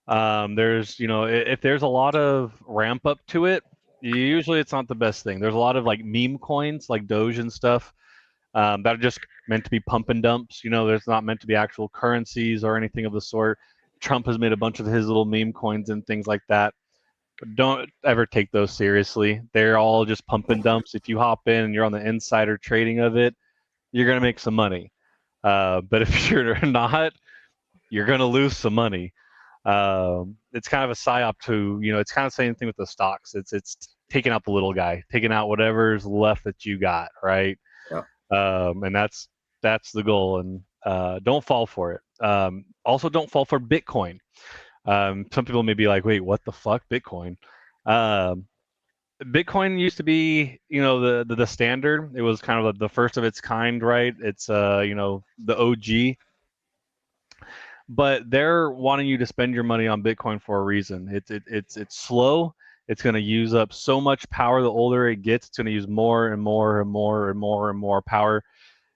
[SPEAKER 3] There's if there's a lot of ramp up to it, usually it's not the best thing. There's a lot of like meme coins, like Doge and stuff, that are just meant to be pump and dumps. There's not meant to be actual currencies or anything of the sort. Trump has made a bunch of his little meme coins and things like that. Don't ever take those seriously. They're all just pump and dumps. If you hop in and you're on the insider trading of it, you're going to make some money. But if you're not, you're going to lose some money. It's kind of a psyop to, it's kind of the same thing with the stocks. It's taking out the little guy, taking out whatever's left that you got, right? Yeah. And that's the goal. And don't fall for it. Also, don't fall for Bitcoin. Some people may be like, wait, what the fuck, Bitcoin? Bitcoin used to be, the standard. It was kind of the first of its kind, right? It's, the OG. But they're wanting you to spend your money on Bitcoin for a reason. It's slow. It's going to use up so much power. The older it gets, it's going to use more and more and more and more and more power.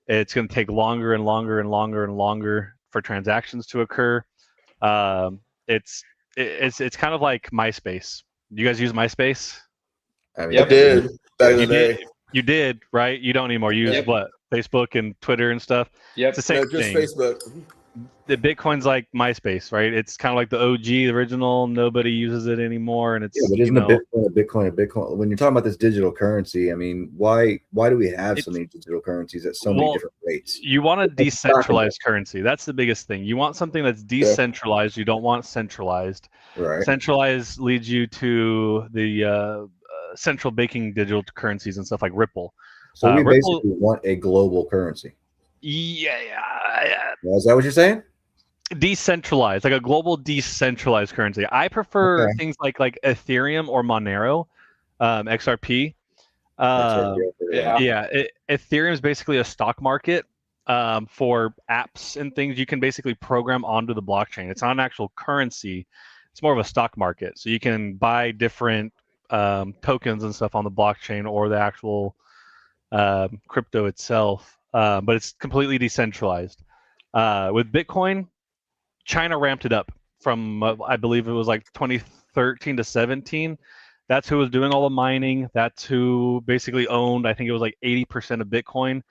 [SPEAKER 3] It's going to take longer and longer and longer and longer for transactions to occur. It's kind of like MySpace. You guys use MySpace?
[SPEAKER 2] I did back in the day.
[SPEAKER 3] You did, right? You don't anymore. You use what? Facebook and Twitter and stuff.
[SPEAKER 4] Yep.
[SPEAKER 3] It's the same thing.
[SPEAKER 2] Just Facebook.
[SPEAKER 3] The Bitcoin's like MySpace, right? It's kind of like the OG, the original. Nobody uses it anymore, and it's
[SPEAKER 1] but isn't a Bitcoin? When you're talking about this digital currency, I mean, why do we have so many digital currencies at so many different rates?
[SPEAKER 3] You want a decentralized currency. That's the biggest thing. You want something that's decentralized. You don't want centralized.
[SPEAKER 1] Right.
[SPEAKER 3] Centralized leads you to the central banking digital currencies and stuff like Ripple.
[SPEAKER 1] So we basically want a global currency.
[SPEAKER 3] Yeah.
[SPEAKER 1] Is that what you're saying?
[SPEAKER 3] Decentralized, like a global decentralized currency. I prefer things like Ethereum or Monero, XRP. Ethereum is basically a stock market for apps and things you can basically program onto the blockchain. It's not an actual currency. It's more of a stock market. So you can buy different tokens and stuff on the blockchain or the actual crypto itself. But it's completely decentralized. With Bitcoin, China ramped it up from I believe it was like 20 13 to 17, that's who was doing all the mining. That's who basically owned, I think it was like 80% of Bitcoin.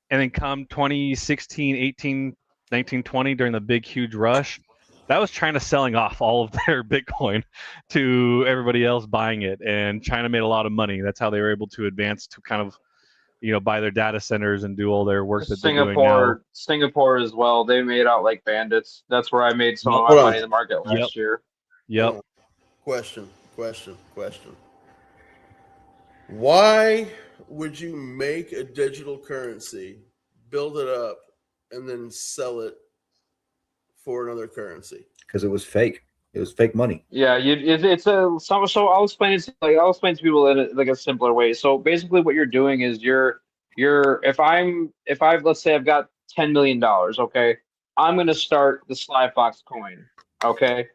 [SPEAKER 3] And then come 2016, 18, 19, 20, during the big, huge rush, that was China selling off all of their Bitcoin to everybody else buying it. And China made a lot of money. That's how they were able to advance to kind of, buy their data centers and do all their work that they're doing now.
[SPEAKER 4] Singapore as well. They made out like bandits. That's where I made some of my
[SPEAKER 2] Hold on.
[SPEAKER 4] money in the market last year.
[SPEAKER 3] Yep.
[SPEAKER 2] Question. Why would you make a digital currency, build it up, and then sell it for another currency?
[SPEAKER 1] Because it was fake. It was fake money.
[SPEAKER 4] Yeah, so I'll explain it to people in like a simpler way. So basically, what you're doing is let's say I've got $10 million, okay, I'm gonna start the Sly Fox coin, okay.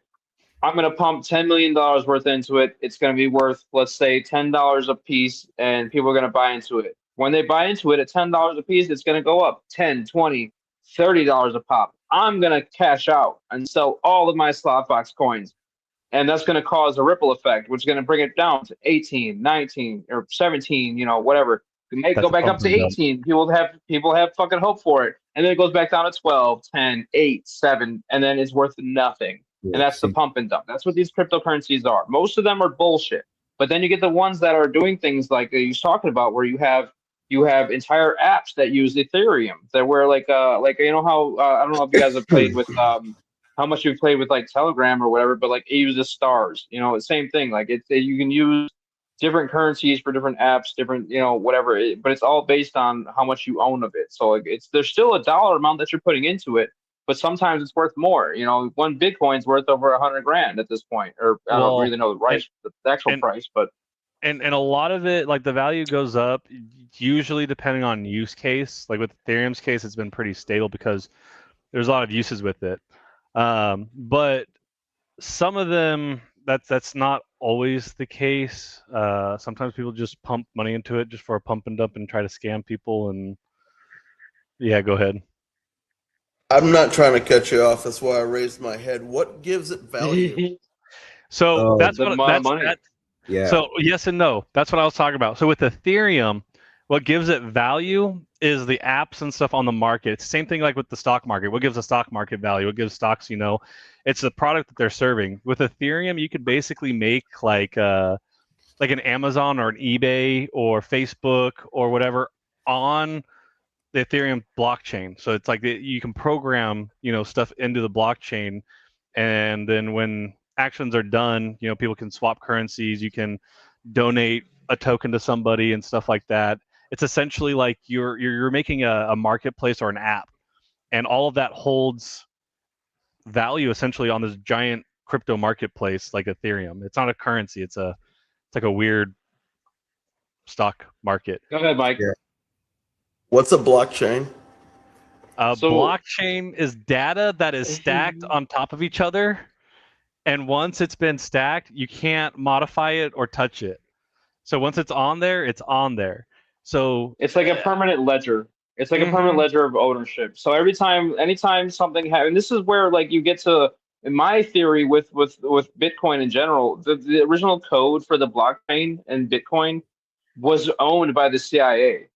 [SPEAKER 4] I'm going to pump $10 million worth into it. It's going to be worth, let's say, $10 a piece, and people are going to buy into it. When they buy into it at $10 a piece, it's going to go up $10, $20, $30 a pop. I'm going to cash out and sell all of my Slotbox coins. And that's going to cause a ripple effect, which is going to bring it down to 18, 19, or 17, whatever. It may go back up to 18. People have fucking hope for it. And then it goes back down to 12, 10, 8, 7, and then it's worth nothing. And that's the pump and dump. That's what these cryptocurrencies are. Most of them are bullshit. But then you get the ones that are doing things like he's talking about, where you have entire apps that use Ethereum. That where how I don't know if you guys have played with how much you've played with like Telegram or whatever, but like it uses stars. The same thing. Like you can use different currencies for different apps, different whatever. But it's all based on how much you own of it. So like there's still a dollar amount that you're putting into it. But sometimes it's worth more. One Bitcoin's worth over $100,000 at this point, or I don't really know the actual price, but
[SPEAKER 3] and a lot of it, like the value goes up, usually depending on use case. Like with Ethereum's case, it's been pretty stable because there's a lot of uses with it. But some of them, that's not always the case. Sometimes people just pump money into it just for a pump and dump and try to scam people. And yeah, go ahead.
[SPEAKER 2] I'm not trying to cut you off. That's why I raised my head. What gives it value?
[SPEAKER 3] So that's
[SPEAKER 4] money.
[SPEAKER 1] Yeah.
[SPEAKER 3] So yes and no. That's what I was talking about. So with Ethereum, what gives it value is the apps and stuff on the market. It's the same thing like with the stock market. What gives the stock market value? What gives stocks, it's the product that they're serving. With Ethereum, you could basically make like an Amazon or an eBay or Facebook or whatever on the Ethereum blockchain. So it's like you can program, stuff into the blockchain, and then when actions are done, people can swap currencies. You can donate a token to somebody and stuff like that. It's essentially like you're making a marketplace or an app, and all of that holds value essentially on this giant crypto marketplace like Ethereum. It's not a currency. It's like a weird stock market.
[SPEAKER 4] Go ahead, Mike.
[SPEAKER 1] Yeah.
[SPEAKER 2] What's a blockchain?
[SPEAKER 3] Blockchain is data that is stacked on top of each other, and once it's been stacked, you can't modify it or touch it. So once it's on there, it's on there. So
[SPEAKER 4] it's like a permanent ledger. It's like a permanent ledger of ownership. So anytime something happens, and this is where like you get to, in my theory with Bitcoin in general, the original code for the blockchain and Bitcoin was owned by the CIA.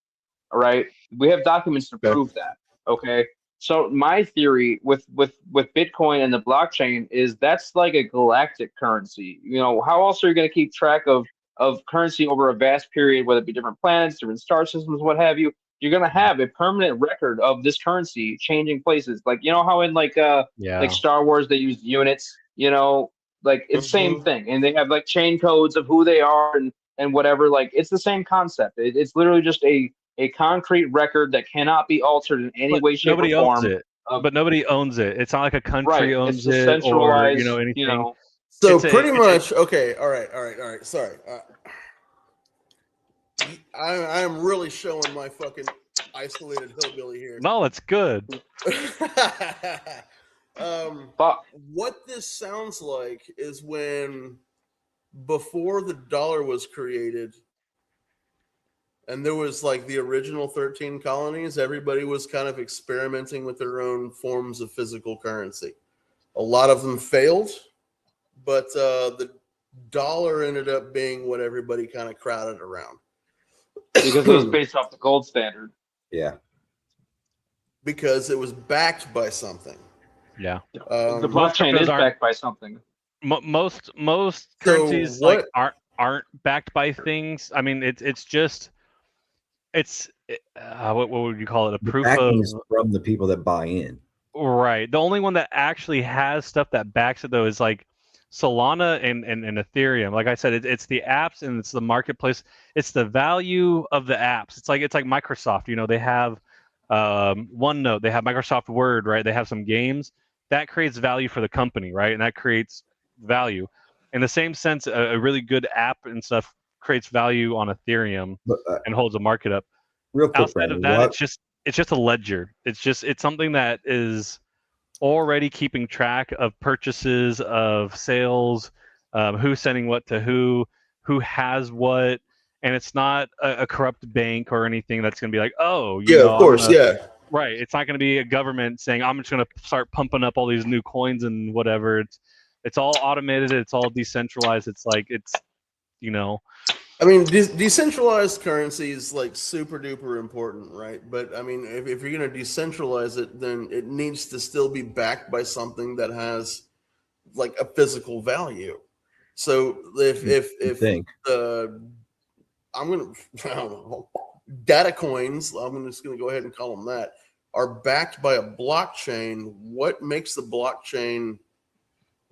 [SPEAKER 4] All right, we have documents to prove that. Okay, so my theory with Bitcoin and the blockchain is that's like a galactic currency. How else are you going to keep track of currency over a vast period, whether it be different planets, different star systems, what have you? You're going to have a permanent record of this currency changing places. Like how in like Star Wars they use units. Like it's the same thing, and they have like chain codes of who they are and whatever. Like it's the same concept. It's literally just a concrete record that cannot be altered in any way, shape, or form.
[SPEAKER 3] Owns it. But nobody owns it. It's not like a country owns
[SPEAKER 4] it's
[SPEAKER 3] it or anything.
[SPEAKER 2] So pretty much, okay, all right. Sorry, I am really showing my fucking isolated hillbilly here.
[SPEAKER 3] No, it's good.
[SPEAKER 2] What this sounds like is when before the dollar was created, and there was like the original 13 colonies, everybody was kind of experimenting with their own forms of physical currency. A lot of them failed, but the dollar ended up being what everybody kind of crowded around.
[SPEAKER 4] Because it was based off the gold standard.
[SPEAKER 1] Yeah.
[SPEAKER 2] Because it was backed by something.
[SPEAKER 3] Yeah.
[SPEAKER 4] The blockchain is backed by something.
[SPEAKER 3] Most currencies
[SPEAKER 2] what-
[SPEAKER 3] aren't backed by things. I mean, what would you call it? A
[SPEAKER 1] The
[SPEAKER 3] proof
[SPEAKER 1] backing
[SPEAKER 3] of
[SPEAKER 1] is from the people that buy in.
[SPEAKER 3] right. The only one that actually has stuff that backs it though is like Solana and Ethereum. Like I said, it's the apps and it's the marketplace. It's the value of the apps. It's like Microsoft. You know, they have OneNote. They have Microsoft Word. Right. They have some games that creates value for the company. Right. And that creates value. In the same sense, a really good app and stuff creates value on Ethereum
[SPEAKER 1] But,
[SPEAKER 3] and holds the market up.
[SPEAKER 1] real quick,
[SPEAKER 3] Outside
[SPEAKER 1] Brandon,
[SPEAKER 3] of that, it's just a ledger. It's something that is already keeping track of purchases, of sales, who's sending what to who has what, and it's not a corrupt bank or anything that's going to be like, oh, you know,
[SPEAKER 2] of course,
[SPEAKER 3] right. It's not going to be a government saying I'm just going to start pumping up all these new coins and whatever. It's all automated. It's all decentralized. It's like you know.
[SPEAKER 2] I mean, decentralized currency is like super duper important, right? But I mean, if you're going to decentralize it, then it needs to still be backed by something that has like a physical value. So if
[SPEAKER 1] think.
[SPEAKER 2] I'm going to, I don't know, data coins, I'm just going to go ahead and call them that, are backed by a blockchain, what makes the blockchain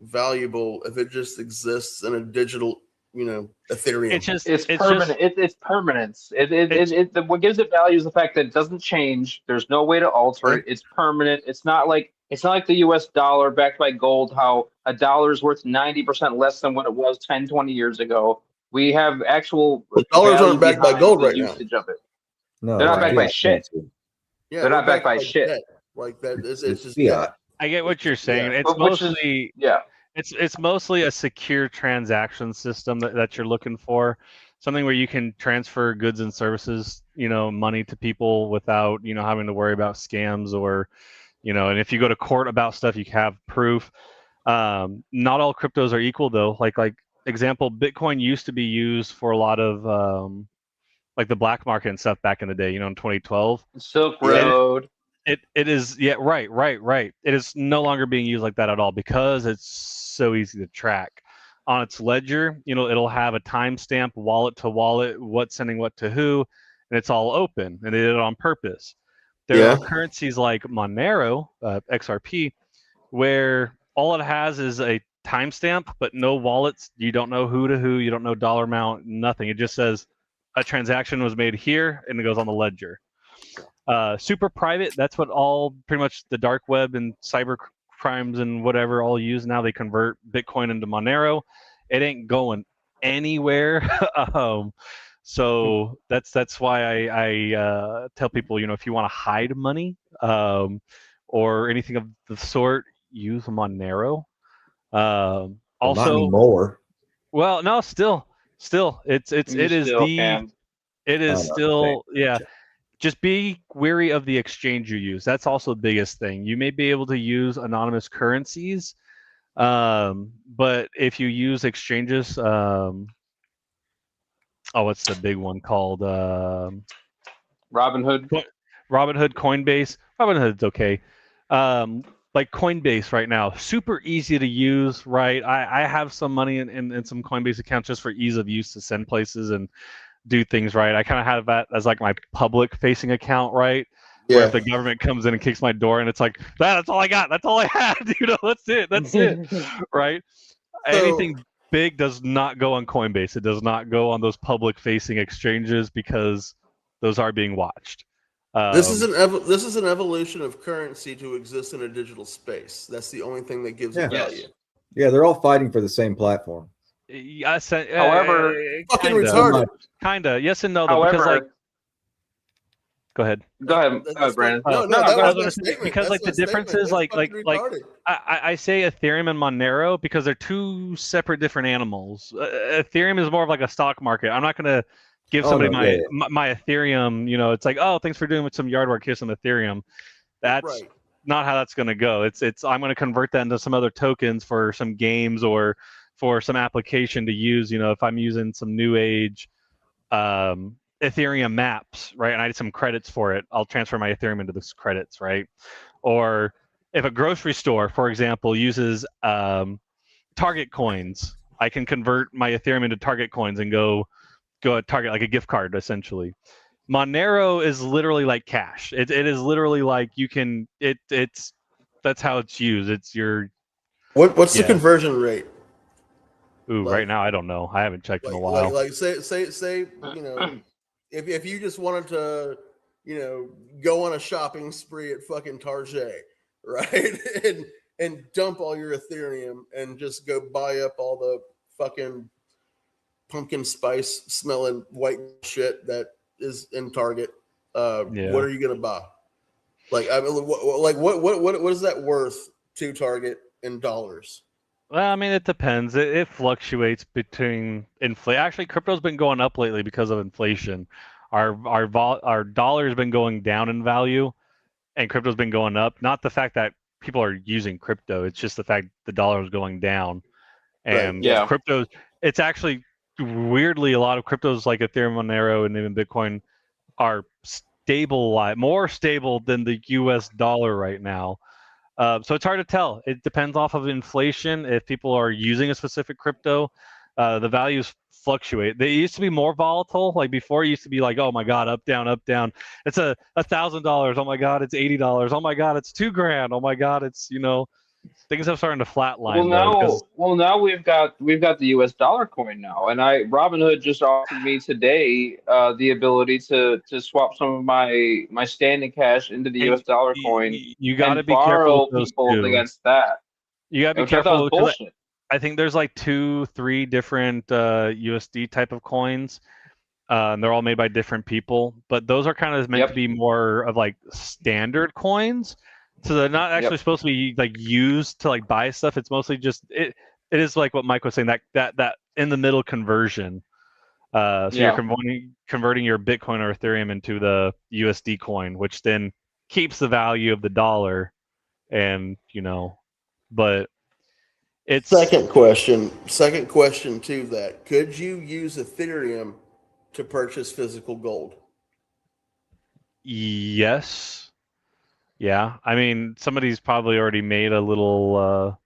[SPEAKER 2] valuable if it just exists in a digital, Ethereum?
[SPEAKER 4] It's permanent. It's permanence. What gives it value is the fact that it doesn't change. There's no way to alter it. It's permanent. It's not like the U.S. dollar backed by gold. How a dollar is worth 90% less than what it was 10, 20 years ago. We have actual.
[SPEAKER 2] The dollars aren't backed by gold right now.
[SPEAKER 4] Usage of it.
[SPEAKER 1] No,
[SPEAKER 4] they're not backed by shit.
[SPEAKER 2] Yeah,
[SPEAKER 4] they're not backed by shit.
[SPEAKER 2] Debt. Like that. It's just
[SPEAKER 1] fiat.
[SPEAKER 3] I get what you're saying.
[SPEAKER 2] Yeah.
[SPEAKER 3] It's mostly It's mostly a secure transaction system that you're looking for, something where you can transfer goods and services, money to people without, having to worry about scams or, and if you go to court about stuff, you have proof. Not all cryptos are equal though. Like example, Bitcoin used to be used for a lot of like the black market and stuff back in the day, in 2012.
[SPEAKER 4] Silk Road.
[SPEAKER 3] It is, yeah, right. It is no longer being used like that at all because it's so easy to track. On its ledger, it'll have a timestamp, wallet to wallet, what's sending what to who, and it's all open, and they did it on purpose. There are currencies like Monero, XRP, where all it has is a timestamp, but no wallets. You don't know who to who. You don't know dollar amount, nothing. It just says a transaction was made here, and it goes on the ledger. Super private, that's what all pretty much the dark web and cyber crimes and whatever all use now. They convert Bitcoin into Monero. It ain't going anywhere. So that's why I tell people, if you want to hide money or anything of the sort, use Monero. Also,
[SPEAKER 1] not anymore.
[SPEAKER 3] Well, no, still, it is still. Just be wary of the exchange you use. That's also the biggest thing. You may be able to use anonymous currencies, but if you use exchanges, what's the big one called?
[SPEAKER 4] Robinhood,
[SPEAKER 3] Coinbase. Robinhood's okay. Like Coinbase right now, super easy to use, right? I have some money in some Coinbase accounts just for ease of use to send places and do things right. I kind of have that as like my public facing account, right? Yeah. Where if the government comes in and kicks my door and it's like, that's all I got. That's all I had. That's it. Right? So, anything big does not go on Coinbase. It does not go on those public facing exchanges because those are being watched.
[SPEAKER 2] This is an evolution of currency to exist in a digital space. That's the only thing that gives it value.
[SPEAKER 1] Yeah, they're all fighting for the same platform.
[SPEAKER 3] Yes,
[SPEAKER 2] however, fucking retarded.
[SPEAKER 3] Kinda, yes and no. Though, however, go ahead.
[SPEAKER 4] Go ahead, Brandon.
[SPEAKER 3] Because like the difference is like I say Ethereum and Monero because they're two separate different animals. Ethereum is more of like a stock market. I'm not gonna give somebody my Ethereum. It's like, oh, thanks for doing some yard work. Here's some Ethereum. That's not how that's gonna go. It's I'm gonna convert that into some other tokens for some games or for some application to use. If I'm using some new age Ethereum maps, right, and I need some credits for it, I'll transfer my Ethereum into those credits, right? Or if a grocery store, for example, uses Target coins, I can convert my Ethereum into Target coins and go at Target, like a gift card, essentially. Monero is literally like cash. It is literally like you can. It's that's how it's used. It's your.
[SPEAKER 2] What's the conversion rate?
[SPEAKER 3] Ooh, right now I don't know. I haven't checked in a while.
[SPEAKER 2] Like say if you just wanted to go on a shopping spree at fucking Target, right, and dump all your Ethereum and just go buy up all the fucking pumpkin spice smelling white shit that is in Target. What are you gonna buy? Like, I mean, what is that worth to Target in dollars?
[SPEAKER 3] Well, I mean, it depends. It fluctuates between inflation. Actually, crypto's been going up lately because of inflation. Our dollar's been going down in value, and crypto's been going up. Not the fact that people are using crypto; it's just the fact the dollar is going down. And crypto, it's actually weirdly a lot of cryptos like Ethereum, Monero, and even Bitcoin are more stable than the U.S. dollar right now. So it's hard to tell. It depends off of inflation. If people are using a specific crypto, the values fluctuate. They used to be more volatile. Like before, it used to be like, oh my god, up down, up down. It's $1,000. Oh my god, it's $80. Oh my god, it's $2,000. Oh my god, it's things have started to flatline.
[SPEAKER 4] Now we've got the U.S. dollar coin now, and Robinhood just offered me today the ability to swap some of my standing cash into the U.S. dollar coin.
[SPEAKER 3] You got to be
[SPEAKER 4] borrow
[SPEAKER 3] careful
[SPEAKER 4] people against that.
[SPEAKER 3] You got to be careful. Bullshit. I think there's like 2-3 different USD type of coins. And they're all made by different people, but those are kind of meant to be more of like standard coins. So they're not actually supposed to be like used to like buy stuff. It's mostly just it is like what Mike was saying, that in the middle conversion. You're converting your Bitcoin or Ethereum into the USD coin, which then keeps the value of the dollar, and but it's
[SPEAKER 2] second question to that. Could you use Ethereum to purchase physical gold?
[SPEAKER 3] Yes. Yeah, I mean, somebody's probably already made a little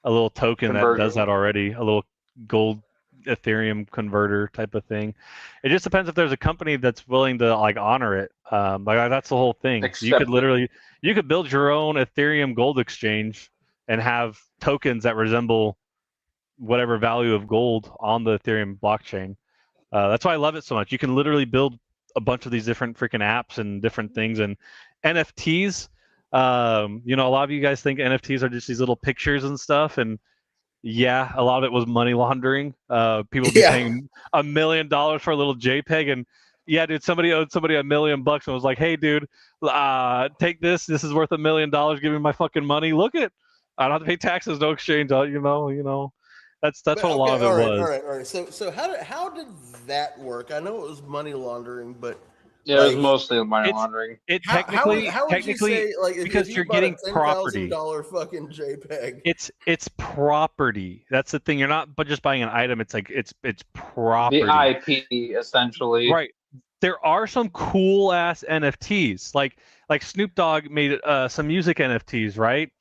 [SPEAKER 3] token that does that already, a little gold Ethereum converter type of thing. It just depends if there's a company that's willing to like honor it. Like that's the whole thing. You could build your own Ethereum gold exchange and have tokens that resemble whatever value of gold on the Ethereum blockchain. That's why I love it so much. You can literally build a bunch of these different freaking apps and different things, and NFTs. A lot of you guys think NFTs are just these little pictures and stuff, and a lot of it was money laundering. People be paying $1 million for a little JPEG, and dude, somebody owed somebody $1 million and was like, hey, dude, take this. This is worth $1 million. Give me my fucking money. Look it. I don't have to pay taxes. No exchange. That's what a lot of it was.
[SPEAKER 2] All right. So how did that work? I know it was money laundering, but
[SPEAKER 4] it was mostly money laundering.
[SPEAKER 3] Technically,
[SPEAKER 2] would you say, like,
[SPEAKER 3] because you're getting property.
[SPEAKER 2] $10,000 fucking JPEG.
[SPEAKER 3] It's property. That's the thing. You're not just buying an item. It's like it's property.
[SPEAKER 4] The IP essentially.
[SPEAKER 3] Right. There are some cool ass NFTs. Like Snoop Dogg made some music NFTs, right?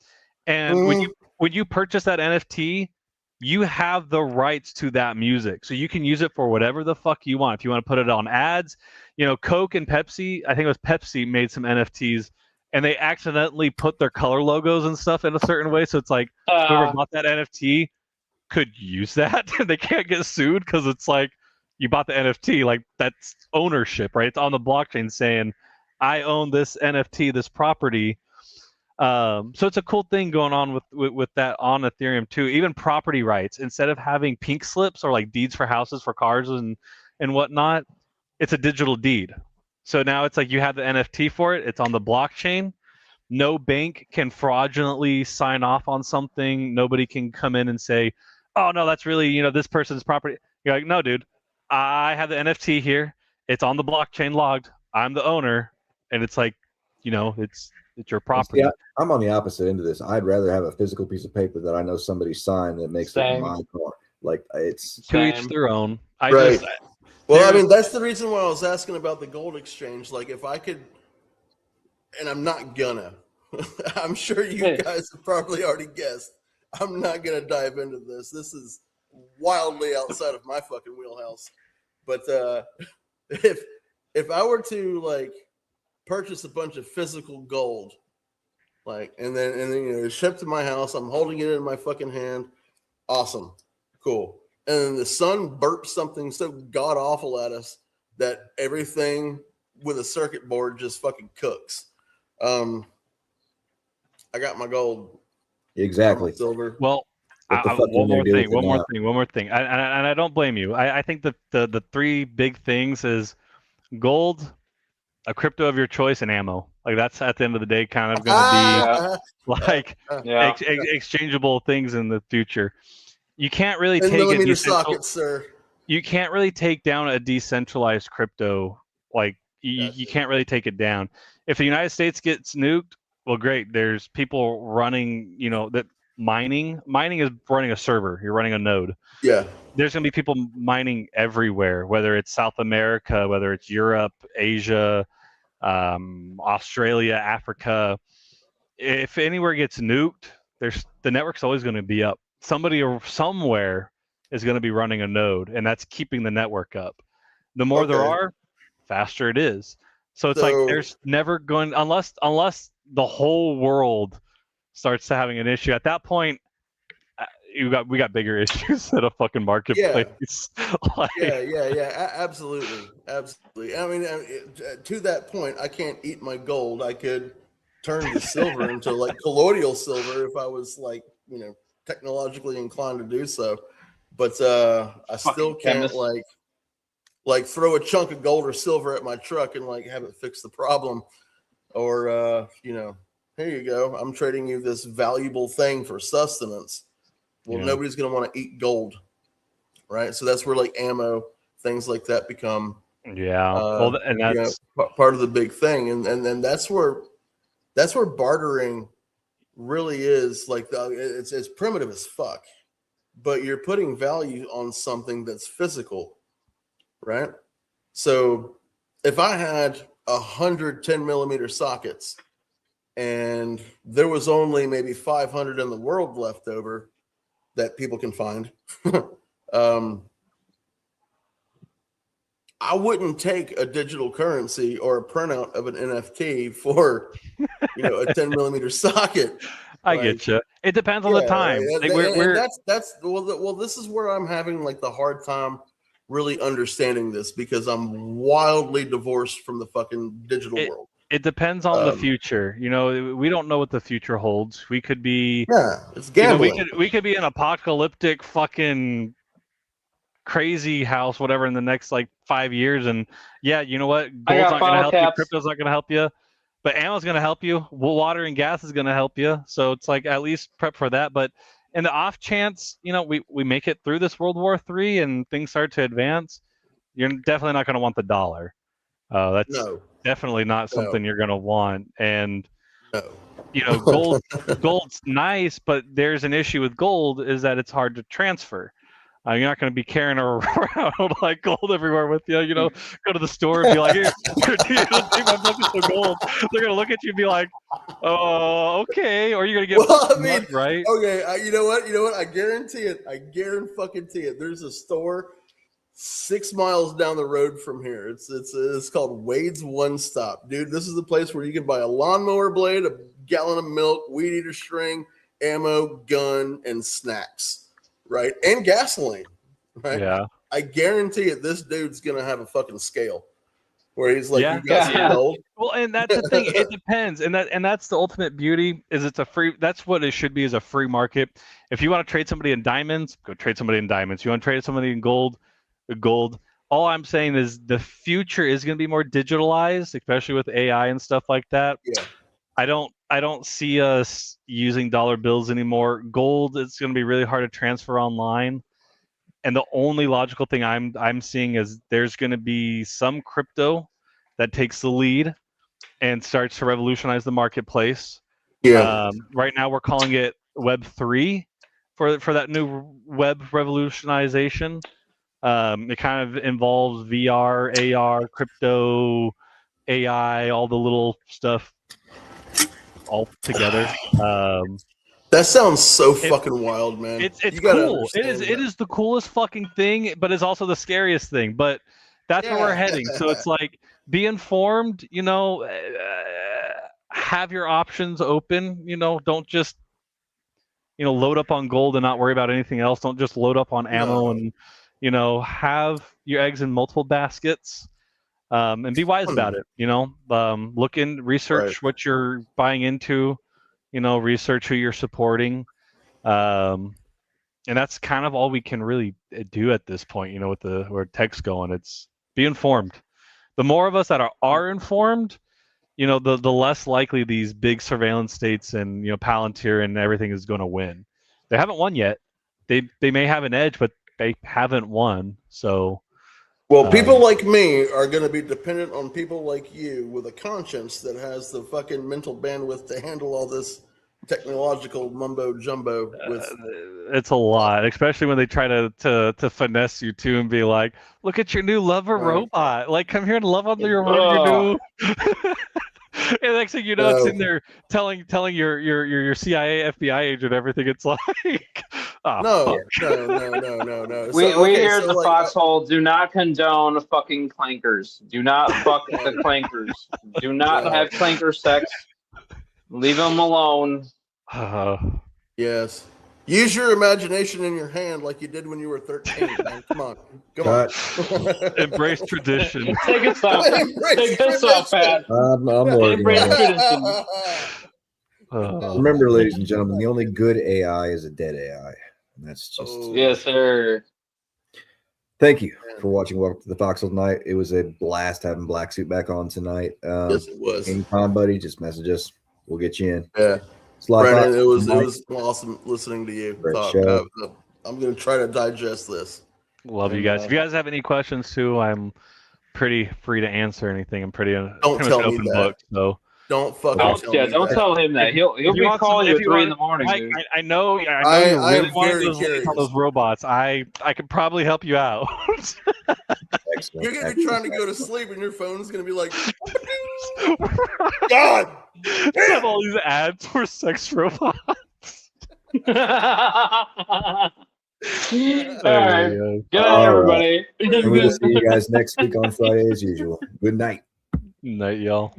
[SPEAKER 3] And when you purchase that NFT, you have the rights to that music, so you can use it for whatever the fuck you want. If you want to put it on ads, Coke and Pepsi, I think it was Pepsi, made some NFTs, and they accidentally put their color logos and stuff in a certain way. So it's like whoever bought that NFT could use that. They can't get sued because it's like you bought the NFT, like that's ownership, right? It's on the blockchain saying, I own this NFT, this property. So it's a cool thing going on with that on Ethereum too. Even property rights, instead of having pink slips or like deeds for houses for cars and whatnot, it's a digital deed. So now it's like you have the NFT for it. It's on the blockchain. No bank can fraudulently sign off on something. Nobody can come in and say, oh no, that's really this person's property. You're like, no, dude, I have the NFT here. It's on the blockchain logged. I'm the owner, and it's like, it's your property.
[SPEAKER 1] Yeah, I'm on the opposite end of this. I'd rather have a physical piece of paper that I know somebody signed that makes it my car. Like it's
[SPEAKER 3] To each
[SPEAKER 4] Same.
[SPEAKER 3] their own.
[SPEAKER 2] Right. Well, I
[SPEAKER 3] there's-
[SPEAKER 2] mean, that's the reason why I was asking about the gold exchange. Like, if I could, and I'm not gonna, I'm sure you guys have probably already guessed, I'm not gonna dive into this. This is wildly outside of my fucking wheelhouse. But if I were to like purchase a bunch of physical gold, like, and then it's shipped to my house, I'm holding it in my fucking hand. Awesome, cool. And then the sun burps something so god awful at us that everything with a circuit board just fucking cooks. I got my gold.
[SPEAKER 1] exactly.
[SPEAKER 2] My silver.
[SPEAKER 3] Well,
[SPEAKER 1] What the fuck
[SPEAKER 3] one
[SPEAKER 1] can they
[SPEAKER 3] more
[SPEAKER 1] do
[SPEAKER 3] thing.
[SPEAKER 1] with it
[SPEAKER 3] One more
[SPEAKER 1] now?
[SPEAKER 3] thing. And I don't blame you. I think the three big things is gold, a crypto of your choice, and ammo. Like that's at the end of the day kind of going to be like
[SPEAKER 4] Yeah.
[SPEAKER 3] exchangeable things in the future. You can't really
[SPEAKER 2] 10
[SPEAKER 3] take
[SPEAKER 2] millimeter sockets, sir.
[SPEAKER 3] You can't really take down a decentralized crypto. Like you can't really take it down. If the United States gets nuked, well, great. There's people running, that mining is running a server. You're running a node.
[SPEAKER 2] Yeah.
[SPEAKER 3] There's going to be people mining everywhere, whether it's South America, whether it's Europe, Asia, Australia, Africa. If anywhere gets nuked, the network's always going to be up. Somebody or somewhere is going to be running a node, and that's keeping the network up. The more there are, faster it is. So it's like there's never going unless the whole world starts to having an issue. At that point, we got bigger issues at a fucking marketplace.
[SPEAKER 2] Yeah. Absolutely. I mean, to that point, I can't eat my gold. I could turn the silver into like colloidal silver if I was like, technologically inclined to do so. But I still can't like throw a chunk of gold or silver at my truck and like have it fix the problem. Or here you go. I'm trading you this valuable thing for sustenance. Well, nobody's going to want to eat gold, right? So that's where like ammo, things like that become
[SPEAKER 3] and that's
[SPEAKER 2] part of the big thing, and then that's where bartering really is like it's primitive as fuck, but you're putting value on something that's physical, right? So if I had 100 10 millimeter sockets and there was only maybe 500 in the world left over that people can find, I wouldn't take a digital currency or a printout of an NFT for, a 10 millimeter socket.
[SPEAKER 3] I get you. It depends on the time.
[SPEAKER 2] This is where I'm having like the hard time really understanding this because I'm wildly divorced from the fucking digital world.
[SPEAKER 3] It depends on the future. We don't know what the future holds. We could be
[SPEAKER 2] it's gambling.
[SPEAKER 3] We could be an apocalyptic fucking crazy house, whatever, in the next like 5 years, and you know what? Gold's not gonna help you, crypto's not gonna help you, but ammo's gonna help you. Water and gas is gonna help you. So it's like at least prep for that. But in the off chance, we make it through this World War III and things start to advance, you're definitely not gonna want the dollar. That's definitely not something you're gonna want. And gold's nice, but there's an issue with gold is that it's hard to transfer. You're not going to be carrying around like gold everywhere with you. Go to the store and be like, "Here, take my buckets of gold." They're going to look at you and be like, "Oh, okay." Or you're going to get right.
[SPEAKER 2] Okay, you know what? I guarantee it. There's a store 6 miles down the road from here. It's called Wade's One Stop, dude. This is the place where you can buy a lawnmower blade, a gallon of milk, weed eater string, ammo, gun, and snacks. Right, and gasoline, right?
[SPEAKER 3] Yeah,
[SPEAKER 2] I guarantee it. This dude's gonna have a fucking scale where he's like, "You got some gold."
[SPEAKER 3] Well, and that's the thing. It depends, and that's the ultimate beauty. Is it's a free. That's what it should be. Is a free market. If you want to trade somebody in diamonds, go trade somebody in diamonds. You want to trade somebody in gold, gold. All I'm saying is the future is going to be more digitalized, especially with AI and stuff like that.
[SPEAKER 2] Yeah.
[SPEAKER 3] I don't see us using dollar bills anymore. Gold is going to be really hard to transfer online. And the only logical thing I'm seeing is there's going to be some crypto that takes the lead and starts to revolutionize the marketplace.
[SPEAKER 2] Yeah.
[SPEAKER 3] Right now we're calling it Web3. for that new web revolutionization. It kind of involves VR, AR, crypto, AI, all the little stuff all together.
[SPEAKER 2] That sounds so fucking wild, man.
[SPEAKER 3] It's
[SPEAKER 2] You gotta
[SPEAKER 3] cool. It
[SPEAKER 2] understand
[SPEAKER 3] is the coolest fucking thing, but it's also the scariest thing. But that's where we're heading. So it's like, be informed. Have your options open. Don't just load up on gold and not worry about anything else. Don't just load up on ammo and have your eggs in multiple baskets. And be wise about it. Look in, research what you're buying into. Research who you're supporting. And that's kind of all we can really do at this point, with where tech's going. It's be informed. The more of us that are informed, the less likely these big surveillance states and Palantir and everything is going to win. They haven't won yet. They may have an edge, but they haven't won. So,
[SPEAKER 2] well, people like me are going to be dependent on people like you with a conscience that has the fucking mental bandwidth to handle all this technological mumbo jumbo.
[SPEAKER 3] It's a lot, especially when they try to finesse you too and be like, "Look at your new lover robot! Like, come here and love on your new." And next thing you know, it's in there telling your CIA, FBI agent everything. It's like,
[SPEAKER 2] no.
[SPEAKER 4] We here at the Foxxhole do not condone fucking clankers. Do not fuck the clankers. Do not have clanker sex. Leave them alone.
[SPEAKER 2] Yes. Use your imagination in your hand like you did when you were 13, man. Come on.
[SPEAKER 3] Embrace tradition.
[SPEAKER 4] Take us off. Take us off, Pat.
[SPEAKER 1] I'm working
[SPEAKER 4] Embrace
[SPEAKER 1] on
[SPEAKER 4] tradition.
[SPEAKER 1] Remember, ladies and gentlemen, the only good AI is a dead AI. And that's just...
[SPEAKER 4] Yes, sir.
[SPEAKER 1] Thank you for watching Welcome to the Foxxhole tonight. It was a blast having Blacksuit back on tonight.
[SPEAKER 2] Yes, it was.
[SPEAKER 1] Anytime, buddy, just message us. We'll get you in.
[SPEAKER 2] Yeah. Brandon, it was awesome listening to you talk. I'm going to try to digest this.
[SPEAKER 3] Love you guys. If you guys have any questions too, I'm pretty free to answer anything. I'm pretty
[SPEAKER 2] don't tell me
[SPEAKER 3] open
[SPEAKER 2] that.
[SPEAKER 3] book. So
[SPEAKER 2] don't fucking tell me
[SPEAKER 4] don't tell him that. He'll be calling you at 3 in the morning.
[SPEAKER 3] I know you're really wanting those robots. I could probably help you out.
[SPEAKER 2] You're going to be trying to go to sleep and your phone's going to be like, God!
[SPEAKER 3] I have all these ads for sex robots.
[SPEAKER 4] All right. Good night, everybody.
[SPEAKER 1] And we'll see you guys next week on Friday as usual. Good night.
[SPEAKER 3] Night, y'all.